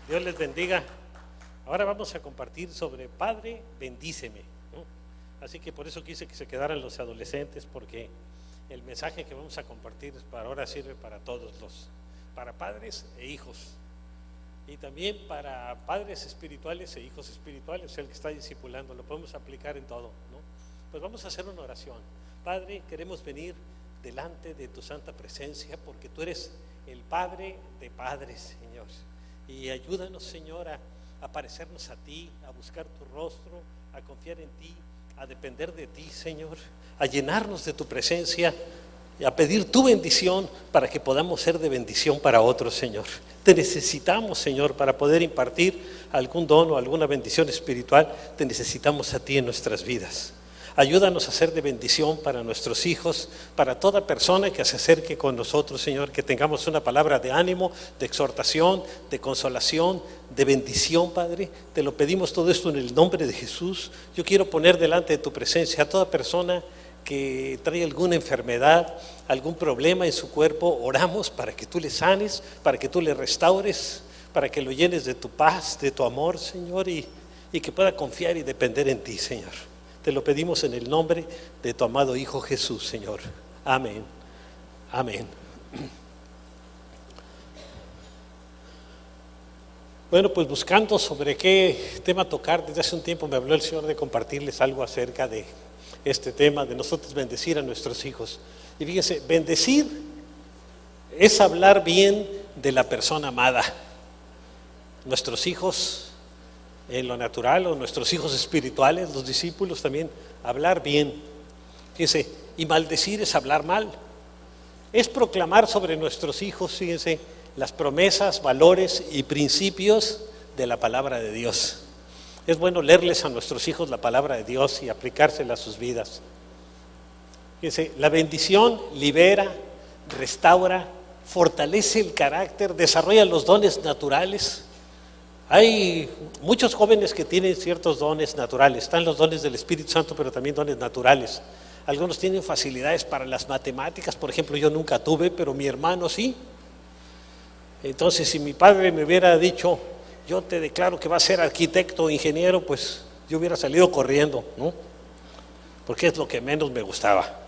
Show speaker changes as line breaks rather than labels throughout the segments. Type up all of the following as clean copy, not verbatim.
Dios les bendiga. Ahora vamos a compartir sobre Padre, bendíceme, ¿no? Así que por eso quise que se quedaran los adolescentes, porque el mensaje que vamos a compartir para ahora sirve para todos para padres e hijos, y también para padres espirituales e hijos espirituales. El que está discipulando lo podemos aplicar en todo, ¿no? Pues vamos a hacer una oración. Padre, queremos venir delante de tu santa presencia, porque tú eres el Padre de padres, Señor. Y ayúdanos, Señor, a parecernos a ti, a buscar tu rostro, a confiar en ti, a depender de ti, Señor, a llenarnos de tu presencia y a pedir tu bendición para que podamos ser de bendición para otros, Señor. Te necesitamos, Señor, para poder impartir algún don o alguna bendición espiritual. Te necesitamos a ti en nuestras vidas. Ayúdanos a ser de bendición para nuestros hijos, para toda persona que se acerque con nosotros, Señor, que tengamos una palabra de ánimo, de exhortación, de consolación, de bendición, Padre. Te lo pedimos todo esto en el nombre de Jesús. Yo quiero poner delante de tu presencia a toda persona que trae alguna enfermedad, algún problema en su cuerpo. Oramos para que tú le sanes, para que tú le restaures, para que lo llenes de tu paz, de tu amor, Señor, y que pueda confiar y depender en ti, Señor. Te lo pedimos en el nombre de tu amado Hijo Jesús, Señor. Amén. Amén. Bueno, pues buscando sobre qué tema tocar, desde hace un tiempo me habló el Señor de compartirles algo acerca de este tema, de nosotros bendecir a nuestros hijos. Y fíjense, bendecir es hablar bien de la persona amada. Nuestros hijos en lo natural, o nuestros hijos espirituales, los discípulos también, hablar bien. Fíjense, y maldecir es hablar mal. Es proclamar sobre nuestros hijos, fíjense, las promesas, valores y principios de la palabra de Dios. Es bueno leerles a nuestros hijos la palabra de Dios y aplicársela a sus vidas. Fíjense, la bendición libera, restaura, fortalece el carácter, desarrolla los dones naturales. Hay muchos jóvenes que tienen ciertos dones naturales. Están los dones del Espíritu Santo, pero también dones naturales. Algunos tienen facilidades para las matemáticas. Por ejemplo, yo nunca tuve, pero mi hermano sí. Entonces, si mi padre me hubiera dicho, yo te declaro que vas a ser arquitecto o ingeniero, pues yo hubiera salido corriendo, ¿no? Porque es lo que menos me gustaba.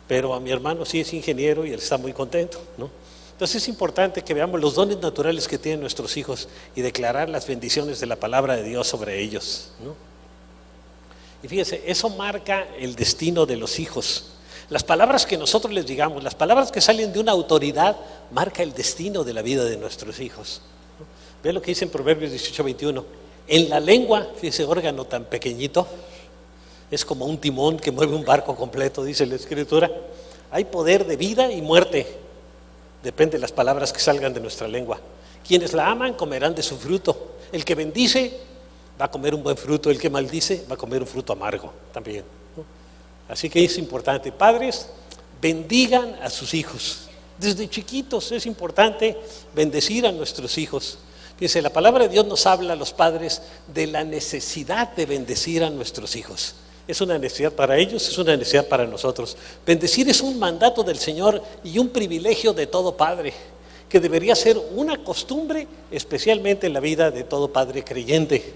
Pero a mi hermano sí es ingeniero y él está muy contento, ¿no? Entonces es importante que veamos los dones naturales que tienen nuestros hijos y declarar las bendiciones de la palabra de Dios sobre ellos, ¿no? Y fíjense, eso marca el destino de los hijos. Las palabras que nosotros les digamos, las palabras que salen de una autoridad, marca el destino de la vida de nuestros hijos, ¿no? Ve lo que dice en Proverbios 18:21. En la lengua, fíjense, órgano tan pequeñito, es como un timón que mueve un barco completo, dice la Escritura. Hay poder de vida y muerte. Depende de las palabras que salgan de nuestra lengua. Quienes la aman comerán de su fruto. El que bendice va a comer un buen fruto, el que maldice va a comer un fruto amargo también, ¿no? Así que es importante. Padres, bendigan a sus hijos. Desde chiquitos es importante bendecir a nuestros hijos. Fíjense, la palabra de Dios nos habla a los padres de la necesidad de bendecir a nuestros hijos. Es una necesidad para ellos, es una necesidad para nosotros. Bendecir es un mandato del Señor y un privilegio de todo padre, que debería ser una costumbre, especialmente en la vida de todo padre creyente.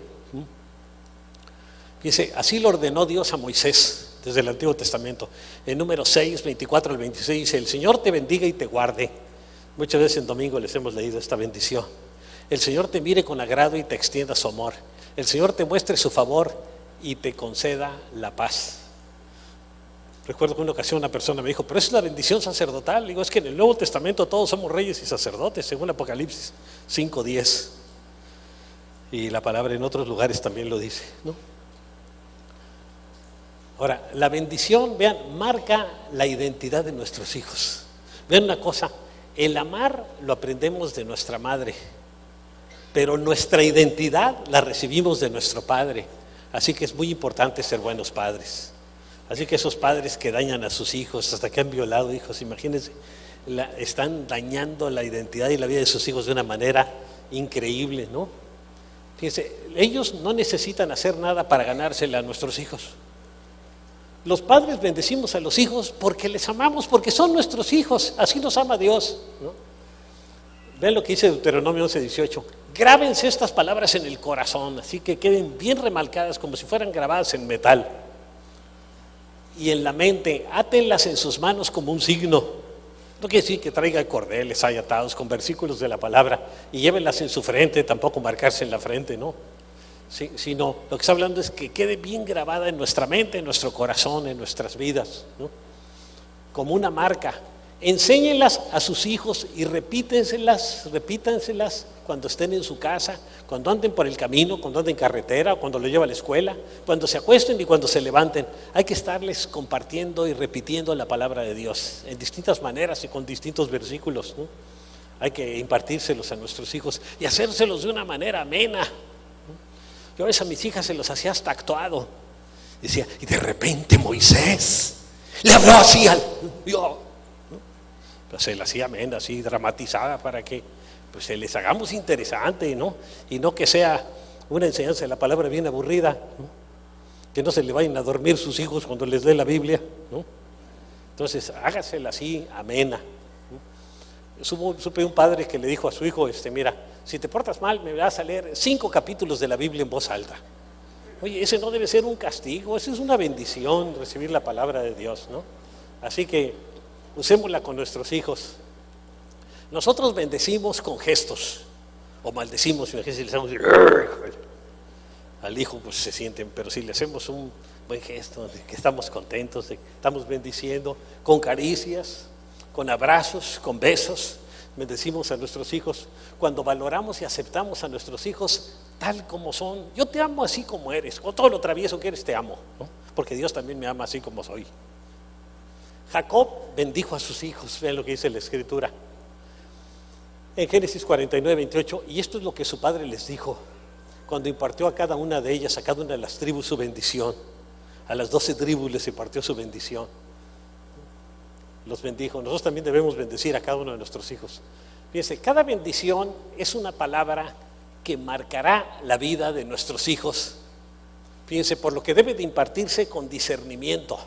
Fíjense, así lo ordenó Dios a Moisés desde el Antiguo Testamento. En Números 6, 24 al 26 dice: el Señor te bendiga y te guarde. Muchas veces en domingo les hemos leído esta bendición. El Señor te mire con agrado y te extienda su amor. El Señor te muestre su favor y te conceda la paz. Recuerdo que una ocasión una persona me dijo: pero es la bendición sacerdotal. Digo, es que en el Nuevo Testamento todos somos reyes y sacerdotes, según Apocalipsis 5:10. Y la palabra en otros lugares también lo dice, ¿no? Ahora, la bendición, vean, marca la identidad de nuestros hijos. Vean una cosa, el amar lo aprendemos de nuestra madre, pero nuestra identidad la recibimos de nuestro padre. Así que es muy importante ser buenos padres. Así que esos padres que dañan a sus hijos, hasta que han violado hijos, imagínense, están dañando la identidad y la vida de sus hijos de una manera increíble, ¿no? Fíjense, ellos no necesitan hacer nada para ganársela a nuestros hijos. Los padres bendecimos a los hijos porque les amamos, porque son nuestros hijos, así nos ama Dios, ¿no? Vean lo que dice Deuteronomio 11:18. Grábense estas palabras en el corazón, así que queden bien remarcadas como si fueran grabadas en metal. Y en la mente, átenlas en sus manos como un signo. No quiere decir que traiga cordeles ahí atados con versículos de la palabra y llévenlas en su frente, tampoco marcarse en la frente, no. Sí, sino lo que está hablando es que quede bien grabada en nuestra mente, en nuestro corazón, en nuestras vidas, ¿no? Como una marca. Enséñenlas a sus hijos y repítanselas cuando estén en su casa, cuando anden por el camino, cuando anden en carretera, cuando lo lleven a la escuela, cuando se acuesten y cuando se levanten. Hay que estarles compartiendo y repitiendo la palabra de Dios en distintas maneras y con distintos versículos, ¿no? Hay que impartírselos a nuestros hijos y hacérselos de una manera amena. Yo a veces a mis hijas se los hacía hasta actuado. Decía, y de repente Moisés le habló así al Dios. Pues se la hacía amena, así dramatizada para que pues se les hagamos interesante, ¿no? Y no que sea una enseñanza de la palabra bien aburrida, ¿no? Que no se le vayan a dormir sus hijos cuando les dé la Biblia, ¿no? Entonces hágasela así amena, ¿no? Supe un padre que le dijo a su hijo, mira, si te portas mal me vas a leer 5 capítulos de la Biblia en voz alta. Oye, ese no debe ser un castigo, eso es una bendición, recibir la palabra de Dios, ¿no? Así que usémosla con nuestros hijos. Nosotros bendecimos con gestos, o maldecimos, si le hacemos al hijo, pues se sienten, pero si le hacemos un buen gesto de que estamos contentos, de que estamos bendiciendo, con caricias, con abrazos, con besos, bendecimos a nuestros hijos. Cuando valoramos y aceptamos a nuestros hijos tal como son, yo te amo así como eres, con todo lo travieso que eres te amo, ¿no? Porque Dios también me ama así como soy. Jacob bendijo a sus hijos, vean lo que dice la Escritura en Génesis 49:28, y esto es lo que su padre les dijo cuando impartió a cada una de ellas, a cada una de las tribus su bendición. A las 12 tribus les impartió su bendición, los bendijo. Nosotros también debemos bendecir a cada uno de nuestros hijos. Fíjense, cada bendición es una palabra que marcará la vida de nuestros hijos. Fíjense, por lo que debe de impartirse con discernimiento.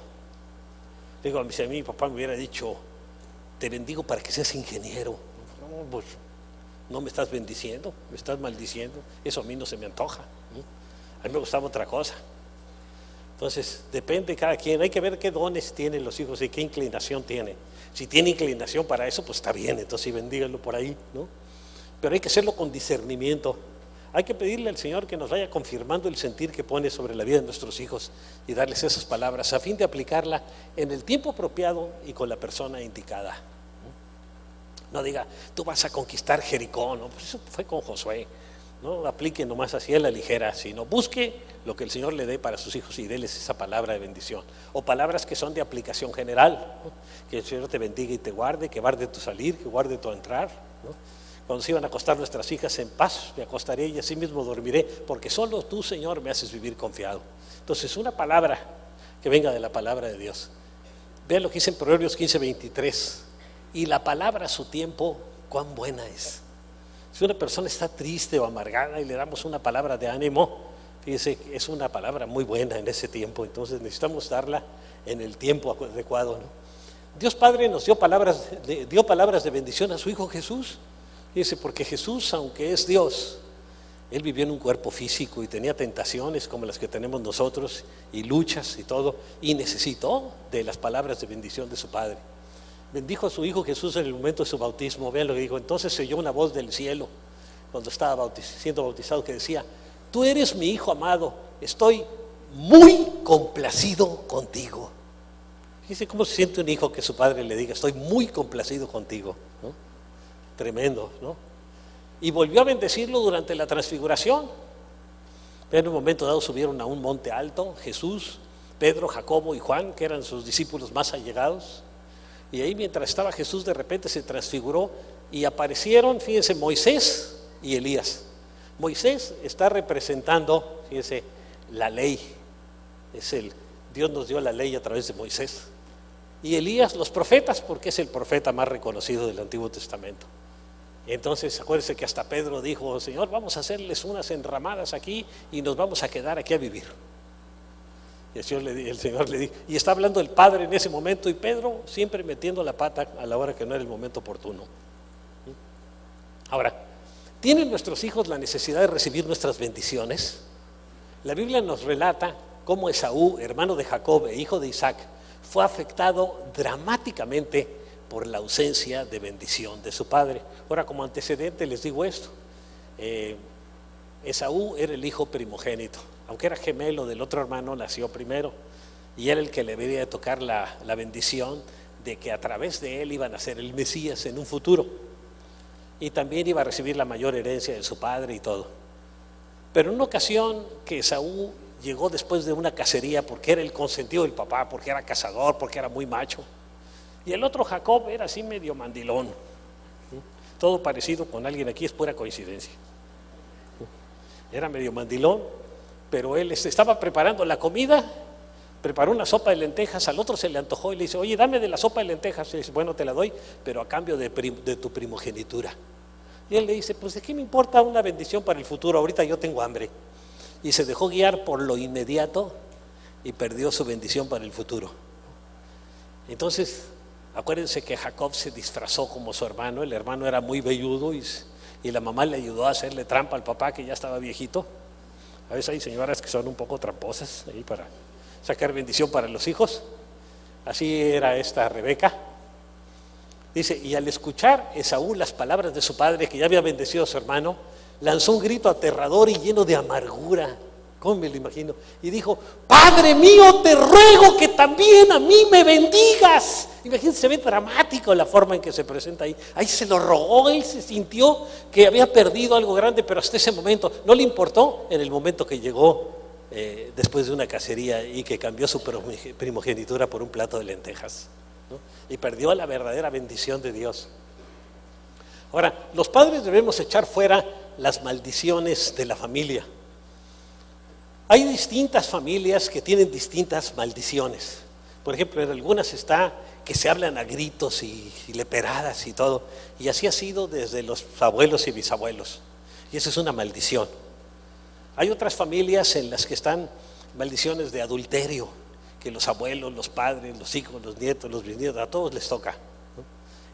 Digo, si a mí mi papá me hubiera dicho, te bendigo para que seas ingeniero. No, pues no me estás bendiciendo, me estás maldiciendo. Eso a mí no se me antoja, ¿no? A mí me gustaba otra cosa. Entonces, depende de cada quien. Hay que ver qué dones tienen los hijos y qué inclinación tiene. Si tiene inclinación para eso, pues está bien, entonces sí, bendíganlo por ahí, ¿no? Pero hay que hacerlo con discernimiento. Hay que pedirle al Señor que nos vaya confirmando el sentir que pone sobre la vida de nuestros hijos y darles esas palabras a fin de aplicarla en el tiempo apropiado y con la persona indicada. No diga, tú vas a conquistar Jericó, no, pues eso fue con Josué. No aplique nomás así a la ligera, sino busque lo que el Señor le dé para sus hijos y déles esa palabra de bendición. O palabras que son de aplicación general, ¿no? Que el Señor te bendiga y te guarde, que guarde tu salir, que guarde tu entrar, ¿no? Cuando se iban a acostar nuestras hijas, en paz me acostaré y así mismo dormiré, porque solo tú, Señor, me haces vivir confiado. Entonces, una palabra que venga de la palabra de Dios. Vean lo que dice en Proverbios 15:23. Y la palabra a su tiempo, cuán buena es. Si una persona está triste o amargada y le damos una palabra de ánimo, fíjense, es una palabra muy buena en ese tiempo. Entonces necesitamos darla en el tiempo adecuado, ¿no? Dios Padre nos dio palabras de bendición a su Hijo Jesús. Fíjense, porque Jesús, aunque es Dios, Él vivió en un cuerpo físico y tenía tentaciones como las que tenemos nosotros y luchas y todo, y necesitó de las palabras de bendición de su Padre. Bendijo a su Hijo Jesús en el momento de su bautismo. Vean lo que dijo. Entonces se oyó una voz del cielo cuando estaba siendo bautizado que decía, tú eres mi Hijo amado, estoy muy complacido contigo. Fíjense cómo se siente un hijo que su padre le diga, estoy muy complacido contigo, ¿no? Tremendo, ¿no? Y volvió a bendecirlo durante la transfiguración. En un momento dado subieron a un monte alto, Jesús, Pedro, Jacobo y Juan, que eran sus discípulos más allegados. Y ahí mientras estaba Jesús, de repente se transfiguró y aparecieron, fíjense, Moisés y Elías. Moisés está representando, fíjense, la ley. Dios nos dio la ley a través de Moisés. Y Elías, los profetas, porque es el profeta más reconocido del Antiguo Testamento. Entonces, acuérdense que hasta Pedro dijo, Señor, vamos a hacerles unas enramadas aquí y nos vamos a quedar aquí a vivir. Y el Señor le dijo, y está hablando el Padre en ese momento, y Pedro siempre metiendo la pata a la hora que no era el momento oportuno. Ahora, ¿tienen nuestros hijos la necesidad de recibir nuestras bendiciones? La Biblia nos relata cómo Esaú, hermano de Jacob e hijo de Isaac, fue afectado dramáticamente por la ausencia de bendición de su padre. Ahora, como antecedente les digo esto. Esaú era el hijo primogénito, aunque era gemelo del otro hermano, nació primero, y era el que le debería de tocar la bendición de que a través de él iban a ser el Mesías en un futuro, y también iba a recibir la mayor herencia de su padre y todo. Pero en una ocasión que Esaú llegó después de una cacería, porque era el consentido del papá, porque era cazador, porque era muy macho, y el otro Jacob era así medio mandilón, todo parecido con alguien aquí, es pura coincidencia. Era medio mandilón, pero él estaba preparando la comida, preparó una sopa de lentejas, al otro se le antojó y le dice, oye, dame de la sopa de lentejas. Y dice, bueno, te la doy, pero a cambio de tu primogenitura. Y él le dice, pues ¿de qué me importa una bendición para el futuro? Ahorita yo tengo hambre. Y se dejó guiar por lo inmediato y perdió su bendición para el futuro. Entonces, acuérdense que Jacob se disfrazó como su hermano, el hermano era muy velludo y la mamá le ayudó a hacerle trampa al papá que ya estaba viejito. A veces hay señoras que son un poco tramposas ahí para sacar bendición para los hijos. Así era esta Rebeca. Dice, y al escuchar Esaú las palabras de su padre, que ya había bendecido a su hermano, lanzó un grito aterrador y lleno de amargura. ¿Cómo me lo imagino? Y dijo, Padre mío, te ruego que también a mí me bendigas. Imagínense, se ve dramático la forma en que se presenta ahí. Ahí se lo rogó, él se sintió que había perdido algo grande, pero hasta ese momento no le importó en el momento que llegó después de una cacería y que cambió su primogenitura por un plato de lentejas, ¿no? Y perdió la verdadera bendición de Dios. Ahora, los padres debemos echar fuera las maldiciones de la familia. Hay distintas familias que tienen distintas maldiciones. Por ejemplo, en algunas está que se hablan a gritos y leperadas y todo. Y así ha sido desde los abuelos y bisabuelos. Y esa es una maldición. Hay otras familias en las que están maldiciones de adulterio, que los abuelos, los padres, los hijos, los nietos, los bisnietos, a todos les toca, ¿no?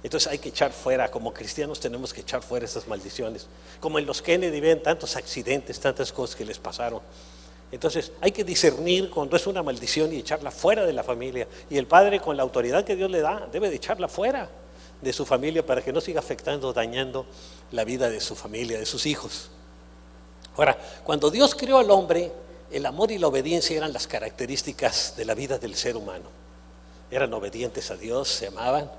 Entonces hay que echar fuera, como cristianos tenemos que echar fuera esas maldiciones. Como en los Kennedy ven tantos accidentes, tantas cosas que les pasaron. Entonces hay que discernir cuando es una maldición y echarla fuera de la familia. Y el padre, con la autoridad que Dios le da, debe de echarla fuera de su familia para que no siga afectando, dañando la vida de su familia, de sus hijos. Ahora, cuando Dios creó al hombre, el amor y la obediencia eran las características de la vida del ser humano. Eran obedientes a Dios, se amaban.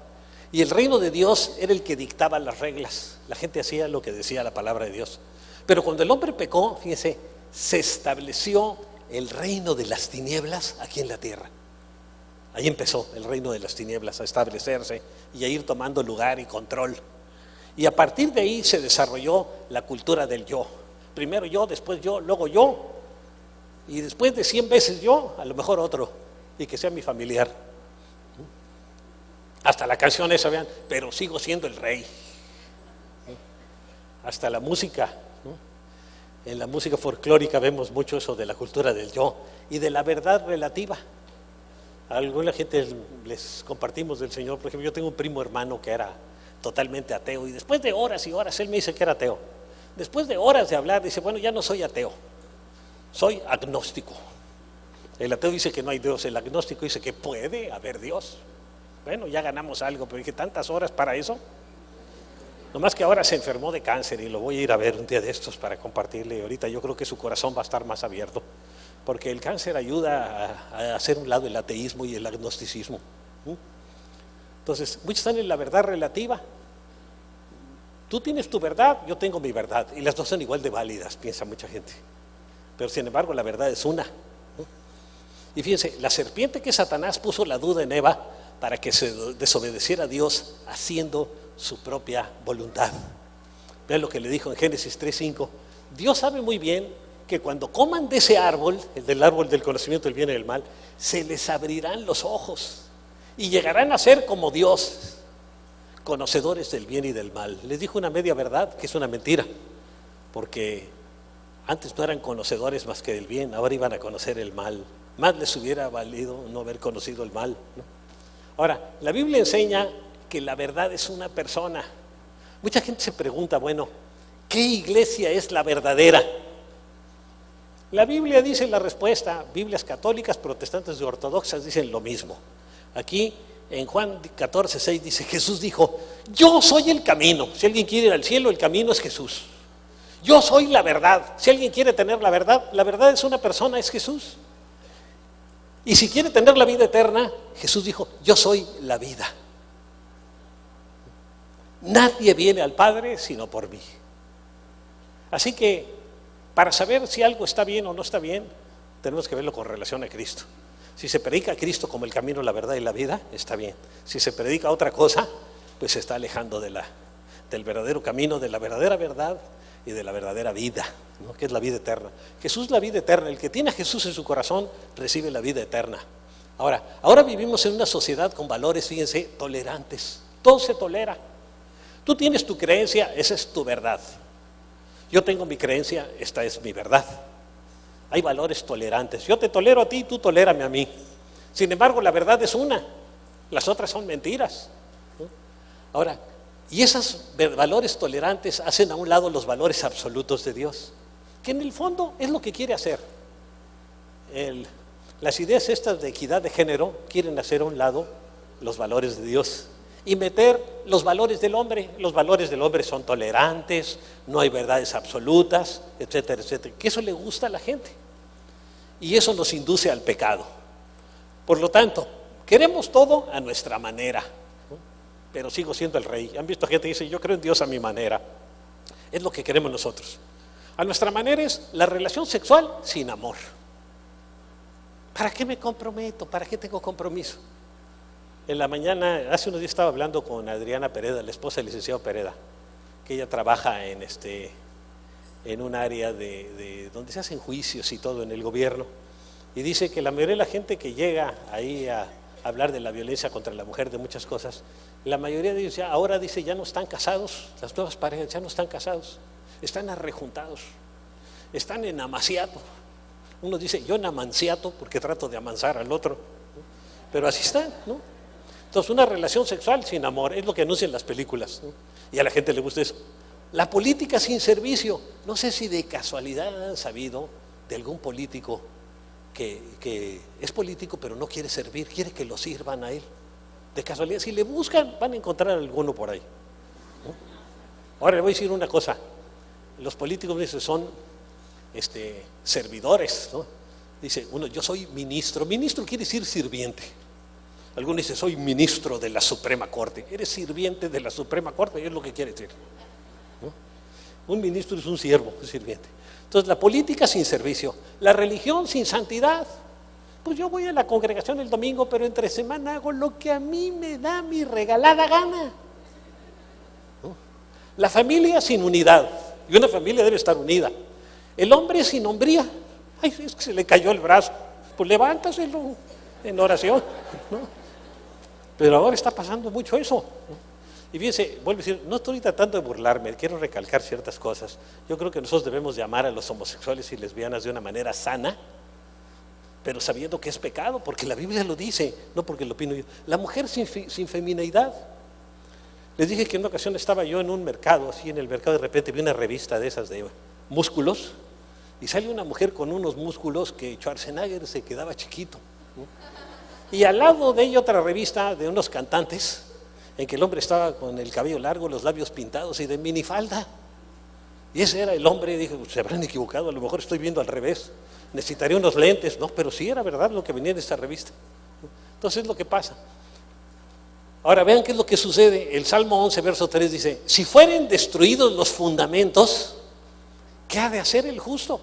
Y el reino de Dios era el que dictaba las reglas. La gente hacía lo que decía la palabra de Dios. Pero cuando el hombre pecó, fíjense, se estableció el reino de las tinieblas aquí en la tierra. Ahí empezó el reino de las tinieblas a establecerse y a ir tomando lugar y control. Y a partir de ahí se desarrolló la cultura del yo. Primero yo, después yo, luego yo. Y después de 100 veces yo, a lo mejor otro. Y que sea mi familiar. Hasta la canción esa, vean, pero sigo siendo el rey. Hasta la música, ¿no? En la música folclórica vemos mucho eso de la cultura del yo y de la verdad relativa. A alguna gente les compartimos del Señor. Por ejemplo, yo tengo un primo hermano que era totalmente ateo y después de horas y horas él me dice que era ateo. Después de horas de hablar dice, bueno, ya no soy ateo, soy agnóstico. El ateo dice que no hay Dios, el agnóstico dice que puede haber Dios. Bueno, ya ganamos algo, pero dije, ¿tantas horas para eso? Nomás que ahora se enfermó de cáncer y lo voy a ir a ver un día de estos para compartirle. Y ahorita yo creo que su corazón va a estar más abierto, porque el cáncer ayuda a hacer un lado el ateísmo y el agnosticismo. Entonces, muchos están en la verdad relativa. Tú tienes tu verdad, yo tengo mi verdad, y las dos son igual de válidas, piensa mucha gente. Pero sin embargo, la verdad es una. Y fíjense, la serpiente que Satanás puso la duda en Eva para que se desobedeciera a Dios haciendo su propia voluntad. Vean lo que le dijo en Génesis 3:5. Dios sabe muy bien que cuando coman de ese árbol, el del árbol del conocimiento del bien y del mal, se les abrirán los ojos y llegarán a ser como Dios, conocedores del bien y del mal. Les dijo una media verdad, que es una mentira, porque antes no eran conocedores más que del bien, ahora iban a conocer el mal. Más les hubiera valido no haber conocido el mal, ¿no? Ahora, la Biblia enseña que la verdad es una persona. Mucha gente se pregunta, bueno, ¿qué iglesia es la verdadera? La Biblia dice la respuesta, Biblias católicas, protestantes y ortodoxas dicen lo mismo. Aquí en Juan 14:6 dice, Jesús dijo, yo soy el camino. Si alguien quiere ir al cielo, el camino es Jesús. Yo soy la verdad. Si alguien quiere tener la verdad es una persona, es Jesús. Y si quiere tener la vida eterna, Jesús dijo, yo soy la vida. Nadie viene al Padre sino por mí. Así que para saber si algo está bien o no está bien, tenemos que verlo con relación a Cristo. Si se predica a Cristo como el camino, la verdad y la vida, está bien. Si se predica otra cosa, pues se está alejando del verdadero camino, de la verdadera verdad y de la verdadera vida, ¿no? Que es la vida eterna. Jesús es la vida eterna. El que tiene a Jesús en su corazón recibe la vida eterna. Ahora vivimos en una sociedad con valores, fíjense, tolerantes. Todo se tolera. Tú tienes tu creencia, esa es tu verdad. Yo tengo mi creencia, esta es mi verdad. Hay valores tolerantes. Yo te tolero a ti, tú tolérame a mí. Sin embargo, la verdad es una. Las otras son mentiras, ¿no? Ahora, y esos valores tolerantes hacen a un lado los valores absolutos de Dios, que en el fondo es lo que quiere hacer. Las ideas estas de equidad de género quieren hacer a un lado los valores de Dios y meter los valores del hombre. Los valores del hombre son tolerantes, no hay verdades absolutas, etcétera, etcétera. Que eso le gusta a la gente y eso nos induce al pecado. Por lo tanto, queremos todo a nuestra manera, ¿no? Pero sigo siendo el rey. Han visto gente que dice, yo creo en Dios a mi manera. Es lo que queremos nosotros. A nuestra manera es la relación sexual sin amor. ¿Para qué me comprometo? ¿Para qué tengo compromiso? En la mañana, hace unos días estaba hablando con Adriana Pereda, la esposa del licenciado Pereda, que ella trabaja en un área de donde se hacen juicios y todo en el gobierno, y dice que la mayoría de la gente que llega ahí a hablar de la violencia contra la mujer, de muchas cosas, la mayoría de ellos ahora dice ya no están casados, las nuevas parejas ya no están casados, están arrejuntados, están en amaciato. Uno dice, yo en amanciato porque trato de amansar al otro, ¿no? Pero así están, ¿no? Entonces, una relación sexual sin amor es lo que anuncian las películas, ¿no? Y a la gente le gusta eso. La política sin servicio. No sé si de casualidad han sabido de algún político que es político pero no quiere servir, quiere que lo sirvan a él. De casualidad, si le buscan, van a encontrar alguno por ahí, ¿no? Ahora le voy a decir una cosa. Los políticos son servidores, ¿no? Dice uno, yo soy ministro. Ministro quiere decir sirviente. Algunos dicen, soy ministro de la Suprema Corte. Eres sirviente de la Suprema Corte, es lo que quiere decir, ¿no? Un ministro es un siervo, un sirviente. Entonces, la política sin servicio, la religión sin santidad. Pues yo voy a la congregación el domingo, pero entre semana hago lo que a mí me da mi regalada gana, ¿no? La familia sin unidad, y una familia debe estar unida. El hombre sin hombría. Ay, es que se le cayó el brazo. Pues levántaselo en oración, ¿no? Pero ahora está pasando mucho eso, ¿no? Y fíjense, vuelvo a decir, no estoy tratando de burlarme, quiero recalcar ciertas cosas. Yo creo que nosotros debemos de amar a los homosexuales y lesbianas de una manera sana, pero sabiendo que es pecado, porque la Biblia lo dice, no porque lo opino yo. La mujer sin femineidad. Les dije que en una ocasión estaba yo en un mercado, así en el mercado, de repente vi una revista de esas de músculos, y sale una mujer con unos músculos que Schwarzenegger se quedaba chiquito, ¿no? Y al lado de ella otra revista de unos cantantes, en que el hombre estaba con el cabello largo, los labios pintados y de minifalda. Y ese era el hombre. Dije, se habrán equivocado, a lo mejor estoy viendo al revés, necesitaría unos lentes, ¿no? Pero sí era verdad lo que venía en esta revista, ¿no? Entonces es lo que pasa. Ahora vean qué es lo que sucede. El Salmo 11, verso 3 dice, si fueren destruidos los fundamentos, ¿qué ha de hacer el justo?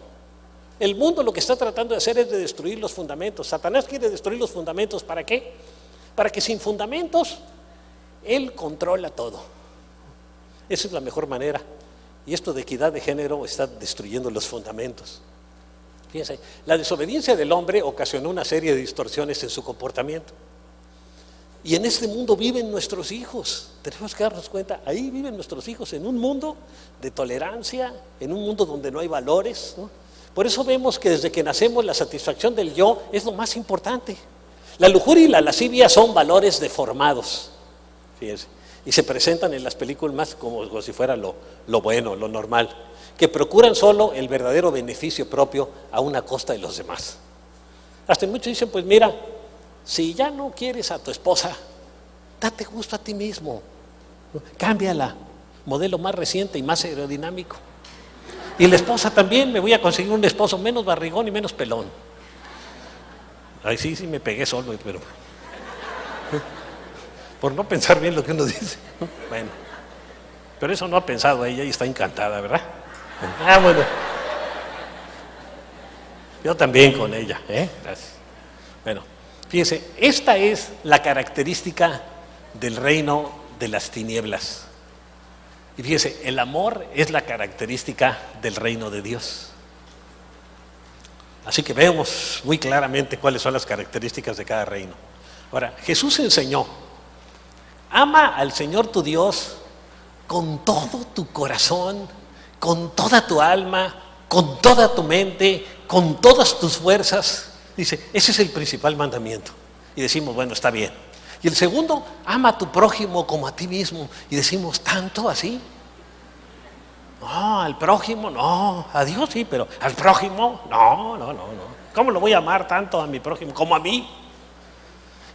El mundo lo que está tratando de hacer es de destruir los fundamentos. Satanás quiere destruir los fundamentos. ¿Para qué? Para que sin fundamentos él controla todo. Esa es la mejor manera. Y esto de equidad de género está destruyendo los fundamentos. Fíjense, la desobediencia del hombre ocasionó una serie de distorsiones en su comportamiento. Y en este mundo viven nuestros hijos. Tenemos que darnos cuenta, ahí viven nuestros hijos en un mundo de tolerancia, en un mundo donde no hay valores, ¿no? Por eso vemos que desde que nacemos la satisfacción del yo es lo más importante. La lujuria y la lascivia son valores deformados. Fíjense. y se presentan en las películas más como si fuera lo bueno, lo normal, que procuran solo el verdadero beneficio propio a una costa de los demás. Hasta muchos dicen, pues mira, si ya no quieres a tu esposa, date gusto a ti mismo, cámbiala, modelo más reciente y más aerodinámico. Y la esposa también, me voy a conseguir un esposo menos barrigón y menos pelón. Ay, sí, me pegué solo, pero por no pensar bien lo que uno dice. Bueno, pero eso no ha pensado ella y está encantada, ¿verdad? Ah, bueno. Yo también con ella, Gracias. Bueno, fíjense, esta es la característica del reino de las tinieblas. Y fíjense, el amor es la característica del reino de Dios. Así que vemos muy claramente cuáles son las características de cada reino. Ahora, Jesús enseñó, ama al Señor tu Dios con todo tu corazón, con toda tu alma, con toda tu mente, con todas tus fuerzas. Dice, ese es el principal mandamiento. Y decimos, bueno, está bien. Y el segundo, ama a tu prójimo como a ti mismo. Y decimos, ¿tanto así? No, al prójimo no, a Dios sí, pero al prójimo no. ¿Cómo lo voy a amar tanto a mi prójimo como a mí?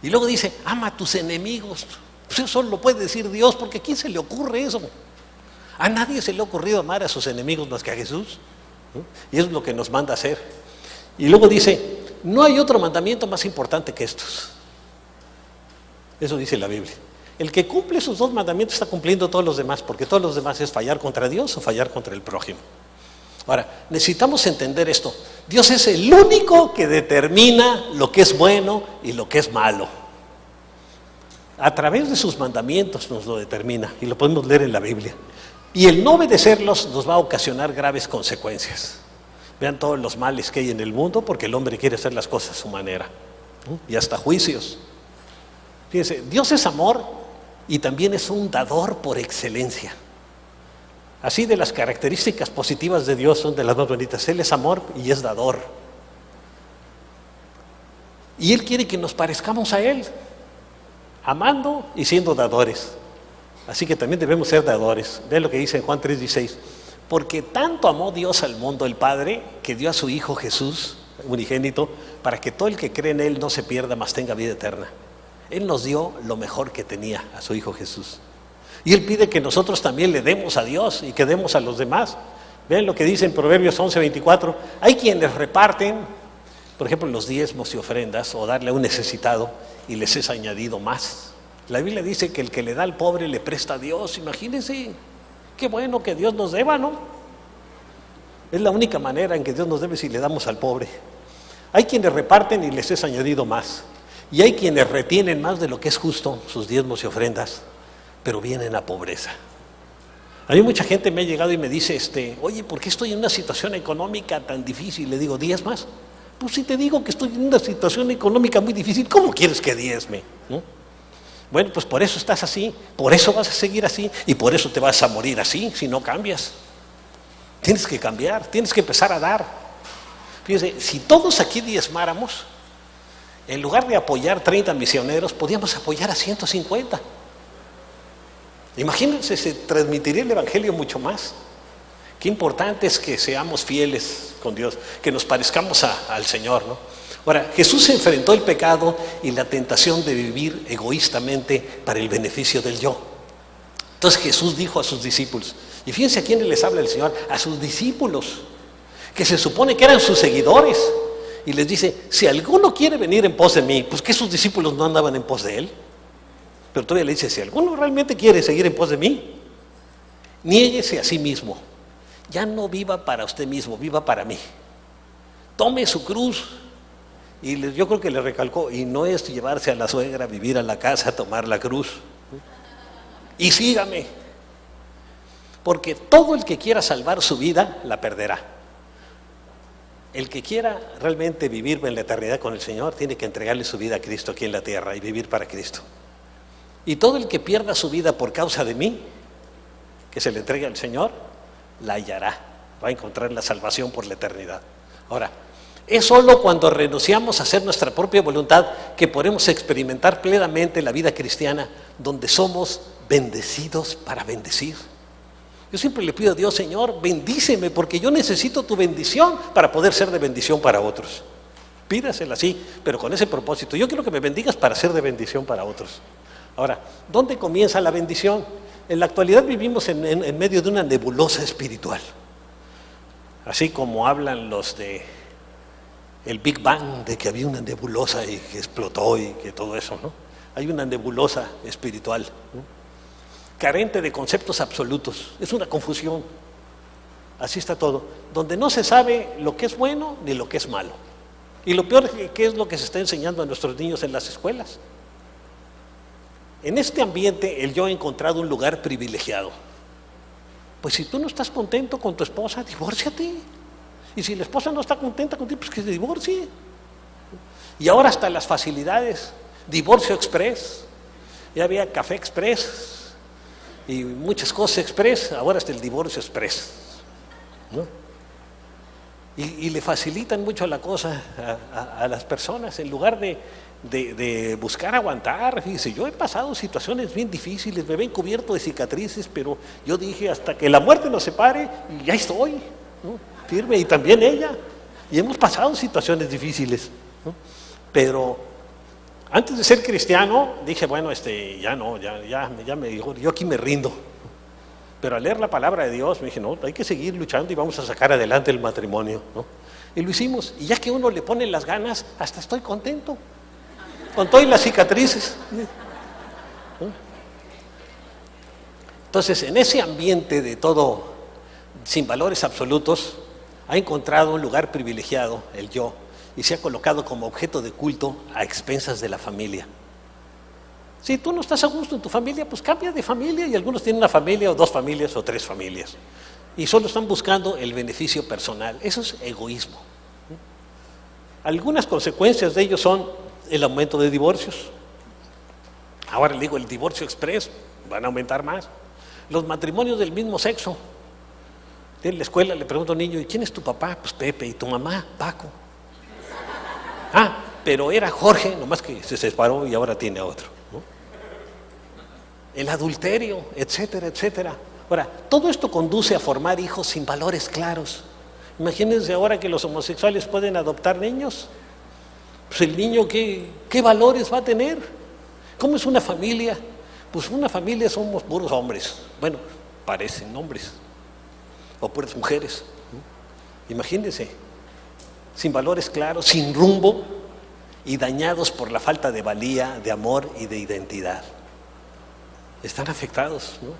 Y luego dice, ama a tus enemigos. Pues eso solo lo puede decir Dios, porque ¿a quién se le ocurre eso? A nadie se le ha ocurrido amar a sus enemigos más que a Jesús, ¿no? Y es lo que nos manda a hacer. Y luego dice, no hay otro mandamiento más importante que estos. Eso dice la Biblia. El que cumple esos dos mandamientos está cumpliendo todos los demás, porque todos los demás es fallar contra Dios o fallar contra el prójimo. Ahora, necesitamos entender esto. Dios es el único que determina lo que es bueno y lo que es malo. A través de sus mandamientos nos lo determina, y lo podemos leer en la Biblia. Y el no obedecerlos nos va a ocasionar graves consecuencias. Vean todos los males que hay en el mundo, porque el hombre quiere hacer las cosas a su manera, ¿no? Y hasta juicios. Fíjense, Dios es amor y también es un dador por excelencia. Así, de las características positivas de Dios son de las más bonitas. Él es amor y es dador. Y Él quiere que nos parezcamos a Él, amando y siendo dadores. Así que también debemos ser dadores. Vean lo que dice en Juan 3:16. Porque tanto amó Dios al mundo, el Padre, que dio a su Hijo Jesús, unigénito, para que todo el que cree en Él no se pierda, mas tenga vida eterna. Él nos dio lo mejor que tenía, a su Hijo Jesús. Y Él pide que nosotros también le demos a Dios y que demos a los demás. Vean lo que dice en Proverbios 11:24. Hay quienes reparten, por ejemplo, los diezmos y ofrendas, o darle a un necesitado, y les es añadido más. La Biblia dice que el que le da al pobre le presta a Dios. Imagínense, qué bueno que Dios nos deba, ¿no? Es la única manera en que Dios nos debe, si le damos al pobre. Hay quienes reparten y les es añadido más. Y hay quienes retienen más de lo que es justo, sus diezmos y ofrendas, pero vienen a pobreza. A mí mucha gente me ha llegado y me dice, oye, ¿por qué estoy en una situación económica tan difícil? Le digo, ¿diezmas? Pues si te digo que estoy en una situación económica muy difícil, ¿cómo quieres que diezme? ¿No? Bueno, pues por eso estás así, por eso vas a seguir así, y por eso te vas a morir así, si no cambias. Tienes que cambiar, tienes que empezar a dar. Fíjense, si todos aquí diezmáramos, en lugar de apoyar 30 misioneros, podíamos apoyar a 150. Imagínense, se transmitiría el Evangelio mucho más. Qué importante es que seamos fieles con Dios, que nos parezcamos al Señor, ¿no? Ahora, Jesús enfrentó el pecado y la tentación de vivir egoístamente para el beneficio del yo. Entonces Jesús dijo a sus discípulos, y fíjense a quiénes les habla el Señor, a sus discípulos, que se supone que eran sus seguidores. Y les dice, si alguno quiere venir en pos de mí, pues que sus discípulos no andaban en pos de Él. Pero todavía le dice, si alguno realmente quiere seguir en pos de mí, niéguese a sí mismo. Ya no viva para usted mismo, viva para mí. Tome su cruz. Y yo creo que le recalcó, y no es llevarse a la suegra, vivir a la casa, tomar la cruz. Y sígame. Porque todo el que quiera salvar su vida, la perderá. El que quiera realmente vivir en la eternidad con el Señor, tiene que entregarle su vida a Cristo aquí en la tierra y vivir para Cristo. Y todo el que pierda su vida por causa de mí, que se le entregue al Señor, la hallará. Va a encontrar la salvación por la eternidad. Ahora, es solo cuando renunciamos a hacer nuestra propia voluntad que podemos experimentar plenamente la vida cristiana, donde somos bendecidos para bendecir. Yo siempre le pido a Dios, Señor, bendíceme, porque yo necesito tu bendición para poder ser de bendición para otros. Pídasela así, pero con ese propósito. Yo quiero que me bendigas para ser de bendición para otros. Ahora, ¿dónde comienza la bendición? En la actualidad vivimos en medio de una nebulosa espiritual. Así como hablan los de el Big Bang, de que había una nebulosa y que explotó y que todo eso, ¿no? Hay una nebulosa espiritual, ¿no? Carente de conceptos absolutos, es una confusión. Así está todo, donde no se sabe lo que es bueno ni lo que es malo. Y lo peor es que es lo que se está enseñando a nuestros niños en las escuelas. En este ambiente el yo ha encontrado un lugar privilegiado. Pues si tú no estás contento con tu esposa, divórciate. Y si la esposa no está contenta contigo, pues que se divorcie. Y ahora hasta las facilidades, divorcio express, ya había café express y muchas cosas express, ahora hasta el divorcio express, ¿no? Y le facilitan mucho la cosa a las personas, en lugar de buscar aguantar. Fíjese, yo he pasado situaciones bien difíciles, me ven cubierto de cicatrices, pero yo dije, hasta que la muerte nos separe, y ya estoy, ¿no? Firme, y también ella, y hemos pasado situaciones difíciles, ¿no? Pero antes de ser cristiano, dije, bueno, ya no, ya me dijo, yo aquí me rindo. Pero al leer la palabra de Dios, me dije, no, hay que seguir luchando y vamos a sacar adelante el matrimonio, ¿no? Y lo hicimos, y ya que uno le pone las ganas, hasta estoy contento, con todas las cicatrices, ¿no? Entonces, en ese ambiente de todo, sin valores absolutos, ha encontrado un lugar privilegiado, el yo, y se ha colocado como objeto de culto a expensas de la familia. Si tú no estás a gusto en tu familia, pues cambia de familia, y algunos tienen una familia o dos familias o tres familias y solo están buscando el beneficio personal. Eso es egoísmo. Algunas consecuencias de ello son el aumento de divorcios. Ahora le digo, el divorcio express van a aumentar más. Los matrimonios del mismo sexo. En la escuela le pregunto a un niño, ¿y quién es tu papá? Pues Pepe. ¿Y tu mamá? Paco. Ah, pero era Jorge, nomás que se separó y ahora tiene a otro, ¿no? El adulterio, etcétera, etcétera. Ahora, todo esto conduce a formar hijos sin valores claros. Imagínense ahora que los homosexuales pueden adoptar niños. Pues el niño, ¿qué valores va a tener? ¿Cómo es una familia? Pues una familia somos puros hombres. Bueno, parecen hombres. O puras mujeres, ¿no? Imagínense, sin valores claros, sin rumbo y dañados por la falta de valía, de amor y de identidad. Están afectados, ¿no?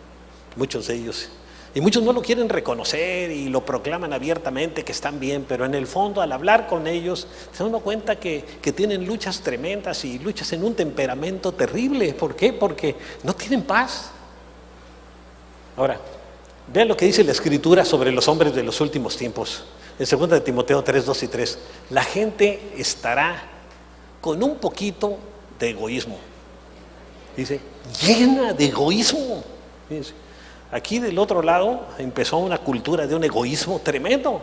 Muchos de ellos. Y muchos no lo quieren reconocer y lo proclaman abiertamente que están bien, pero en el fondo, al hablar con ellos, se dan cuenta que tienen luchas tremendas y luchas en un temperamento terrible. ¿Por qué? Porque no tienen paz. Ahora, vean lo que dice la Escritura sobre los hombres de los últimos tiempos. En 2 de Timoteo 3, 2 y 3. La gente estará con un poquito de egoísmo. Dice, llena de egoísmo. Fíjense, aquí del otro lado empezó una cultura de un egoísmo tremendo.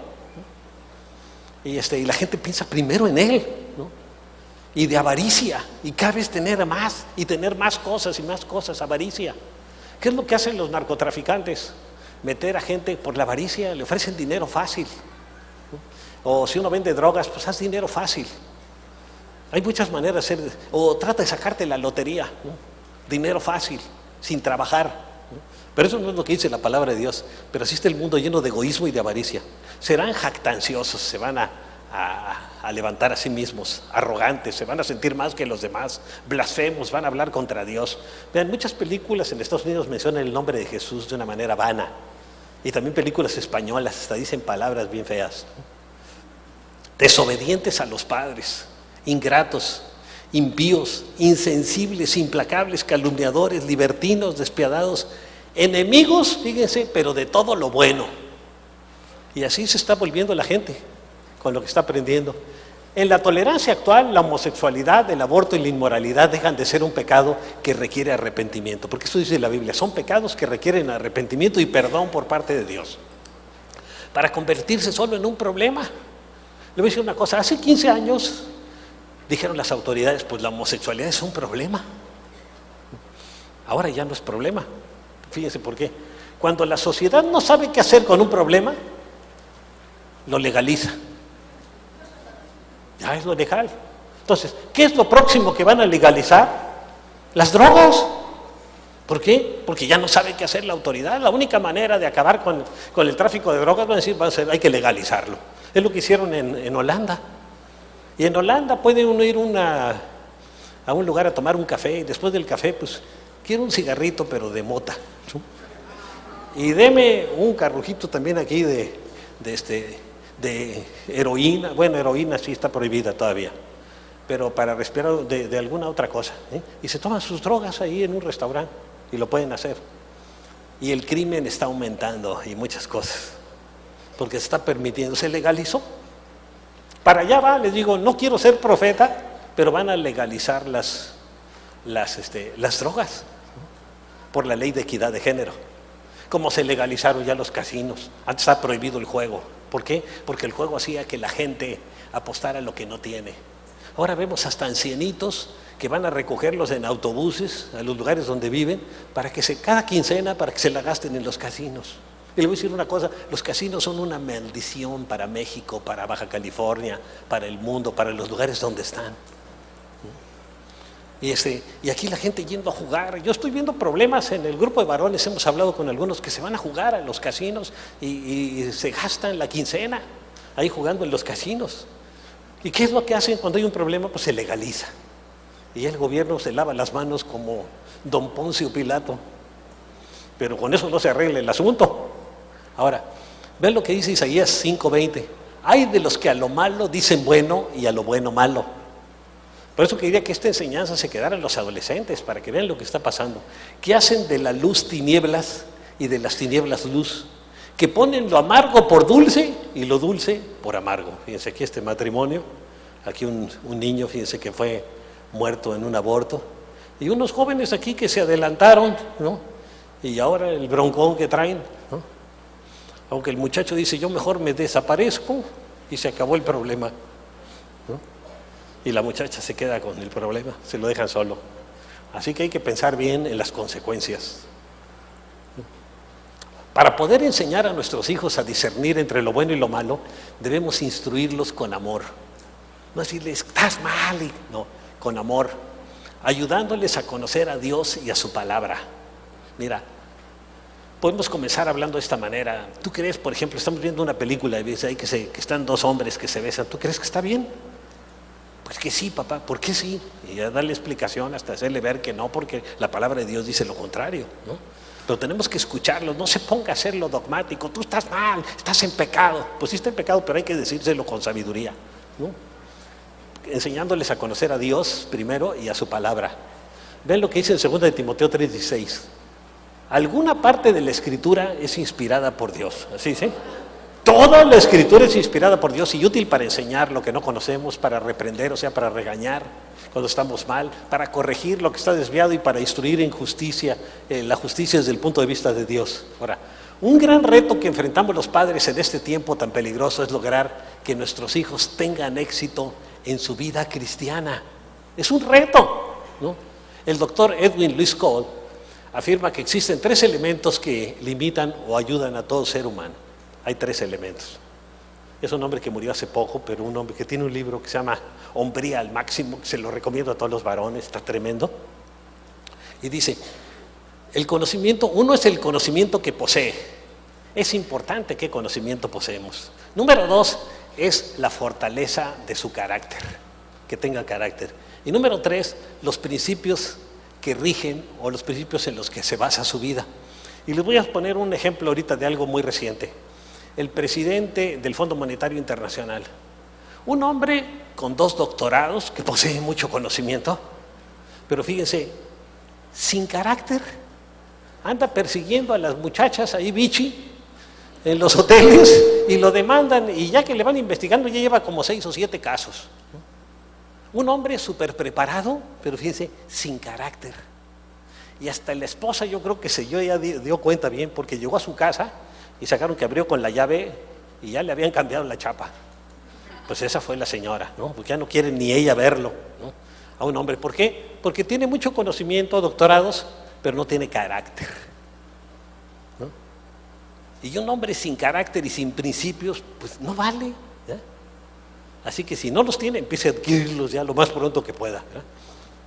Y la gente piensa primero en él, ¿no? Y de avaricia. Y cada vez tener más y tener más cosas y más cosas, avaricia. ¿Qué es lo que hacen los narcotraficantes? Meter a gente por la avaricia, le ofrecen dinero fácil, ¿no? O si uno vende drogas, pues haz dinero fácil. Hay muchas maneras de hacer, o trata de sacarte la lotería, ¿no? Dinero fácil, sin trabajar, ¿no? Pero eso no es lo que dice la palabra de Dios. Pero así está el mundo lleno de egoísmo y de avaricia. Serán jactanciosos, se van a levantar a sí mismos, arrogantes, se van a sentir más que los demás, blasfemos, van a hablar contra Dios. Vean, muchas películas en Estados Unidos mencionan el nombre de Jesús de una manera vana. Y también películas españolas hasta dicen palabras bien feas. Desobedientes a los padres, ingratos, impíos, insensibles, implacables, calumniadores, libertinos, despiadados, enemigos, fíjense, pero de todo lo bueno. Y así se está volviendo la gente con lo que está aprendiendo. En la tolerancia actual, la homosexualidad, el aborto y la inmoralidad dejan de ser un pecado que requiere arrepentimiento, porque esto dice la Biblia, son pecados que requieren arrepentimiento y perdón por parte de Dios. Para convertirse solo en un problema. Le voy a decir una cosa, hace 15 años dijeron las autoridades, pues la homosexualidad es un problema. Ahora ya no es problema. Fíjense por qué. Cuando la sociedad no sabe qué hacer con un problema, lo legaliza. Ya es lo legal. Entonces, ¿qué es lo próximo que van a legalizar? Las drogas. ¿Por qué? Porque ya no sabe qué hacer la autoridad. La única manera de acabar con el tráfico de drogas va a ser, hay que legalizarlo. Es lo que hicieron en Holanda. Y en Holanda puede uno ir a un lugar a tomar un café y después del café, pues, quiero un cigarrito pero de mota. Y deme un carrujito también aquí de heroína. Bueno, heroína sí está prohibida todavía, pero para respirar de alguna otra cosa, ¿eh? Y se toman sus drogas ahí en un restaurante y lo pueden hacer. Y el crimen está aumentando y muchas cosas, porque se está permitiendo, se legalizó. Para allá va, les digo, no quiero ser profeta, pero van a legalizar las drogas, ¿no? Por la ley de equidad de género. Como se legalizaron ya los casinos. Antes estaba prohibido el juego. ¿Por qué? Porque el juego hacía que la gente apostara lo que no tiene. Ahora vemos hasta ancianitos que van a recogerlos en autobuses a los lugares donde viven para que cada quincena para que se la gasten en los casinos. Y le voy a decir una cosa, los casinos son una maldición para México, para Baja California, para el mundo, para los lugares donde están. Y aquí la gente yendo a jugar. Yo estoy viendo problemas en el grupo de varones, hemos hablado con algunos que se van a jugar a los casinos y se gastan la quincena ahí jugando en los casinos. ¿Y qué es lo que hacen cuando hay un problema? Pues se legaliza. Y el gobierno se lava las manos como don Poncio Pilato. Pero con eso no se arregla el asunto. Ahora, ven lo que dice Isaías 5:20. Hay de los que a lo malo dicen bueno y a lo bueno malo. Por eso quería que esta enseñanza se quedara en los adolescentes, para que vean lo que está pasando. Que hacen de la luz tinieblas y de las tinieblas luz. Que ponen lo amargo por dulce y lo dulce por amargo. Fíjense aquí este matrimonio, aquí un niño, fíjense que fue muerto en un aborto. Y unos jóvenes aquí que se adelantaron, ¿no? Y ahora el broncón que traen, ¿no? Aunque el muchacho dice, yo mejor me desaparezco y se acabó el problema, ¿no? Y la muchacha se queda con el problema, se lo dejan solo. Así que hay que pensar bien en las consecuencias. Para poder enseñar a nuestros hijos a discernir entre lo bueno y lo malo, debemos instruirlos con amor. No decirles, estás mal, no, con amor, ayudándoles a conocer a Dios y a su palabra. Mira, podemos comenzar hablando de esta manera. ¿Tú crees, por ejemplo, estamos viendo una película y ves ahí que están dos hombres que se besan? ¿Tú crees que está bien? Pues que sí, papá, ¿por qué sí? Y ya darle explicación hasta hacerle ver que no, porque la palabra de Dios dice lo contrario, ¿no? Pero tenemos que escucharlo, no se ponga a hacerlo dogmático. Tú estás mal, estás en pecado. Pues sí está en pecado, pero hay que decírselo con sabiduría, ¿no? Enseñándoles a conocer a Dios primero y a su palabra. Ven lo que dice en 2 de Timoteo 3:16. Alguna parte de la Escritura es inspirada por Dios, ¿así sí? Toda la Escritura es inspirada por Dios y útil para enseñar lo que no conocemos, para reprender, o sea, para regañar cuando estamos mal, para corregir lo que está desviado y para instruir en justicia. La justicia desde el punto de vista de Dios. Ahora, un gran reto que enfrentamos los padres en este tiempo tan peligroso es lograr que nuestros hijos tengan éxito en su vida cristiana. Es un reto, ¿no? El doctor Edwin Lewis Cole afirma que existen 3 elementos que limitan o ayudan a todo ser humano. Hay 3 elementos. Es un hombre que murió hace poco, pero un hombre que tiene un libro que se llama Hombría al Máximo, que se lo recomiendo a todos los varones, está tremendo. Y dice, el conocimiento, uno es el conocimiento que posee. Es importante qué conocimiento poseemos. Número 2 es la fortaleza de su carácter, que tenga carácter. Y número 3, los principios que rigen o los principios en los que se basa su vida. Y les voy a poner un ejemplo ahorita de algo muy reciente. El presidente del Fondo Monetario Internacional, un hombre con 2 doctorados que posee mucho conocimiento, pero fíjense, sin carácter, anda persiguiendo a las muchachas ahí bichi en los hoteles y lo demandan, y ya que le van investigando ya lleva como 6 o 7 casos, ¿no? Un hombre súper preparado, pero fíjense, sin carácter. Y hasta la esposa yo creo que ya dio cuenta bien, porque llegó a su casa y sacaron que abrió con la llave y ya le habían cambiado la chapa. Pues esa fue la señora, ¿no? Porque ya no quiere ni ella verlo, ¿no? A un hombre. ¿Por qué? Porque tiene mucho conocimiento, doctorados, pero no tiene carácter, ¿no? Y un hombre sin carácter y sin principios, pues no vale, ¿ya? Así que si no los tiene, empiece a adquirirlos ya lo más pronto que pueda, ¿ya?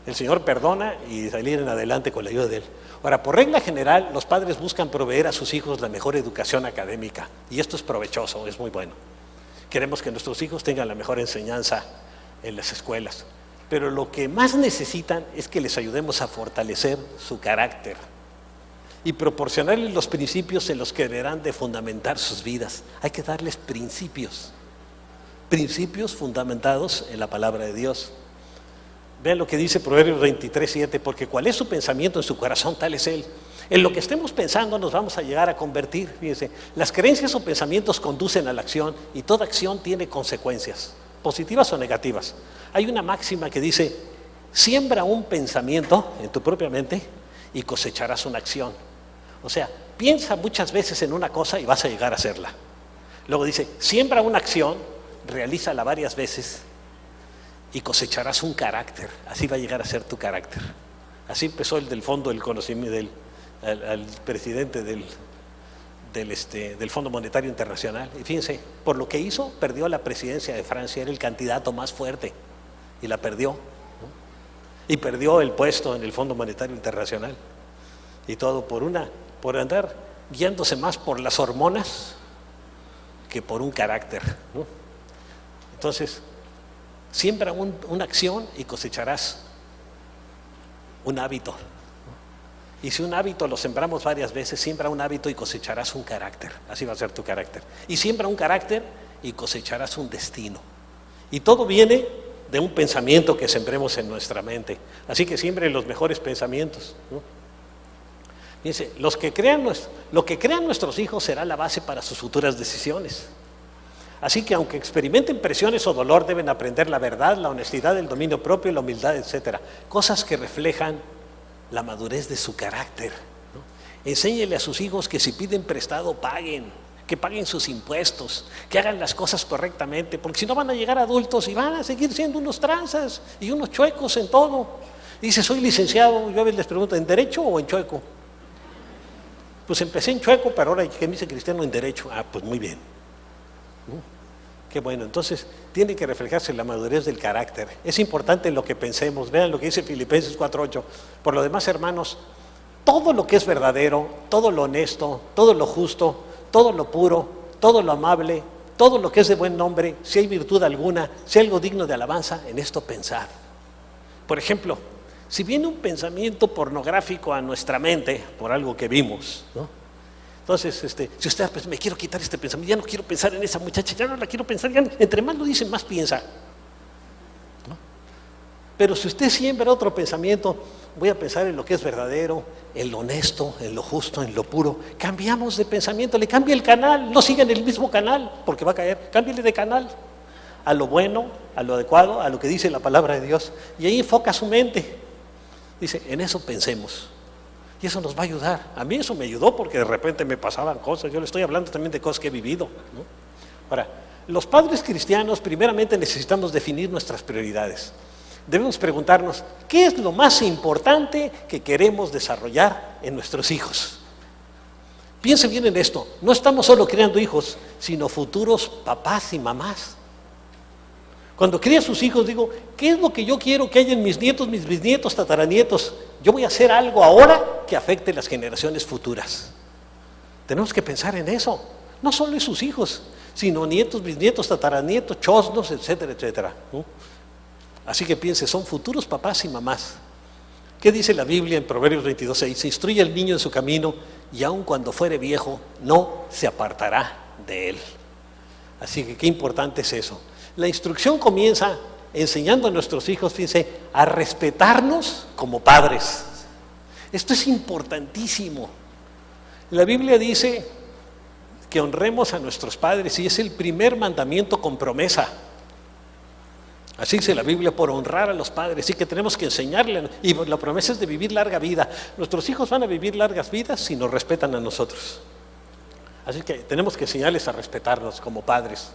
El Señor perdona y salir en adelante con la ayuda de Él. Ahora, por regla general, los padres buscan proveer a sus hijos la mejor educación académica, y esto es provechoso, es muy bueno. Queremos que nuestros hijos tengan la mejor enseñanza en las escuelas, pero lo que más necesitan es que les ayudemos a fortalecer su carácter y proporcionarles los principios en los que deberán de fundamentar sus vidas. Hay que darles principios fundamentados en la palabra de Dios. Vean lo que dice Proverbios 23:7, porque cuál es su pensamiento en su corazón, tal es él. En lo que estemos pensando nos vamos a llegar a convertir. Fíjense, las creencias o pensamientos conducen a la acción, y toda acción tiene consecuencias, positivas o negativas. Hay una máxima que dice: siembra un pensamiento en tu propia mente y cosecharás una acción. O sea, piensa muchas veces en una cosa y vas a llegar a hacerla. Luego dice: siembra una acción, realízala varias veces y cosecharás un carácter. Así va a llegar a ser tu carácter. Así empezó el del Fondo del Conocimiento, al presidente del Fondo Monetario Internacional. Y fíjense, por lo que hizo, perdió la presidencia de Francia. Era el candidato más fuerte y la perdió, ¿no? Y perdió el puesto en el Fondo Monetario Internacional. Y todo por andar guiándose más por las hormonas que por un carácter, ¿no? Entonces, siembra una acción y cosecharás un hábito, ¿no? Y si un hábito lo sembramos varias veces, siembra un hábito y cosecharás un carácter. Así va a ser tu carácter. Y siembra un carácter y cosecharás un destino. Y todo viene de un pensamiento que sembremos en nuestra mente. Así que siembren los mejores pensamientos, ¿no? Fíjense, lo que crean nuestros hijos será la base para sus futuras decisiones. Así que aunque experimenten presiones o dolor, deben aprender la verdad, la honestidad, el dominio propio, la humildad, etcétera. Cosas que reflejan la madurez de su carácter, ¿no? Enséñele a sus hijos que si piden prestado, paguen, que paguen sus impuestos, que hagan las cosas correctamente, porque si no van a llegar adultos y van a seguir siendo unos tranzas y unos chuecos en todo. Dice: soy licenciado. Yo a veces les pregunto: ¿en derecho o en chueco? Pues empecé en chueco, pero ahora que me dice cristiano, en derecho. Ah, pues muy bien, ¿no? Qué bueno. Entonces tiene que reflejarse la madurez del carácter. Es importante lo que pensemos. Vean lo que dice Filipenses 4:8. Por lo demás, hermanos, todo lo que es verdadero, todo lo honesto, todo lo justo, todo lo puro, todo lo amable, todo lo que es de buen nombre, si hay virtud alguna, si hay algo digno de alabanza, en esto pensad. Por ejemplo, si viene un pensamiento pornográfico a nuestra mente por algo que vimos, ¿no? Entonces, si usted pues, me quiero quitar este pensamiento, ya no quiero pensar en esa muchacha, ya no la quiero pensar, ya, entre más lo dicen, más piensa, ¿no? Pero si usted siembra otro pensamiento: voy a pensar en lo que es verdadero, en lo honesto, en lo justo, en lo puro. Cambiamos de pensamiento, le cambia el canal, no siga en el mismo canal porque va a caer. Cámbiale de canal a lo bueno, a lo adecuado, a lo que dice la palabra de Dios, y ahí enfoca su mente. Dice: en eso pensemos. Y eso nos va a ayudar. A mí eso me ayudó porque de repente me pasaban cosas. Yo le estoy hablando también de cosas que he vivido, ¿no? Ahora, los padres cristianos primeramente necesitamos definir nuestras prioridades. Debemos preguntarnos: ¿qué es lo más importante que queremos desarrollar en nuestros hijos? Piensen bien en esto. No estamos solo creando hijos, sino futuros papás y mamás. Cuando cría a sus hijos, digo: ¿qué es lo que yo quiero que haya en mis nietos, mis bisnietos, tataranietos? Yo voy a hacer algo ahora que afecte las generaciones futuras. Tenemos que pensar en eso. No solo en sus hijos, sino nietos, bisnietos, tataranietos, chosnos, etcétera, etcétera, ¿no? Así que piense, son futuros papás y mamás. ¿Qué dice la Biblia en Proverbios 22:6? Instruye al niño en su camino, y aun cuando fuere viejo, no se apartará de él. Así que qué importante es eso. La instrucción comienza enseñando a nuestros hijos, fíjense, a respetarnos como padres. Esto es importantísimo. La Biblia dice que honremos a nuestros padres y es el primer mandamiento con promesa. Así dice la Biblia, por honrar a los padres, y que tenemos que enseñarle, y la promesa es de vivir larga vida. Nuestros hijos van a vivir largas vidas si nos respetan a nosotros. Así que tenemos que enseñarles a respetarnos como padres.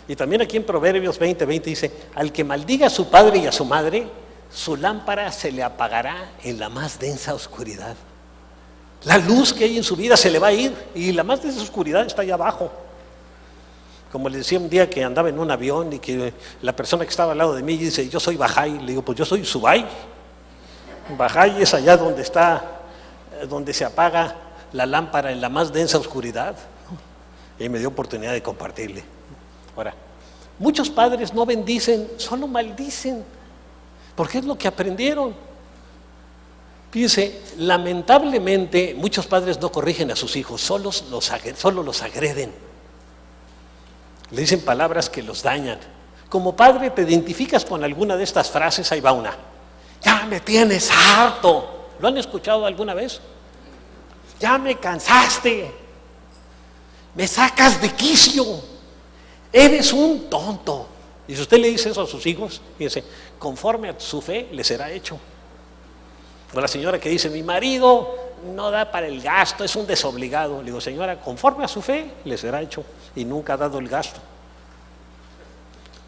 Y también aquí en Proverbios 20:20 dice: al que maldiga a su padre y a su madre, su lámpara se le apagará en la más densa oscuridad. La luz que hay en su vida se le va a ir y la más densa oscuridad está allá abajo. Como le decía un día que andaba en un avión y que la persona que estaba al lado de mí dice, yo soy Bahá'í. Le digo, pues yo soy Subay. Bahá'í es allá donde está, donde se apaga la lámpara en la más densa oscuridad. Y me dio oportunidad de compartirle. Ahora, muchos padres no bendicen, solo maldicen, porque es lo que aprendieron. Fíjense, lamentablemente muchos padres no corrigen a sus hijos, solo los agreden. Le dicen palabras que los dañan. Como padre te identificas con alguna de estas frases, ahí va una. Ya me tienes harto. ¿Lo han escuchado alguna vez? Ya me cansaste. Me sacas de quicio. Eres un tonto. Y si usted le dice eso a sus hijos, fíjense, conforme a su fe le será hecho. O la señora que dice, mi marido no da para el gasto, es un desobligado. Le digo, señora, conforme a su fe le será hecho. Y nunca ha dado el gasto.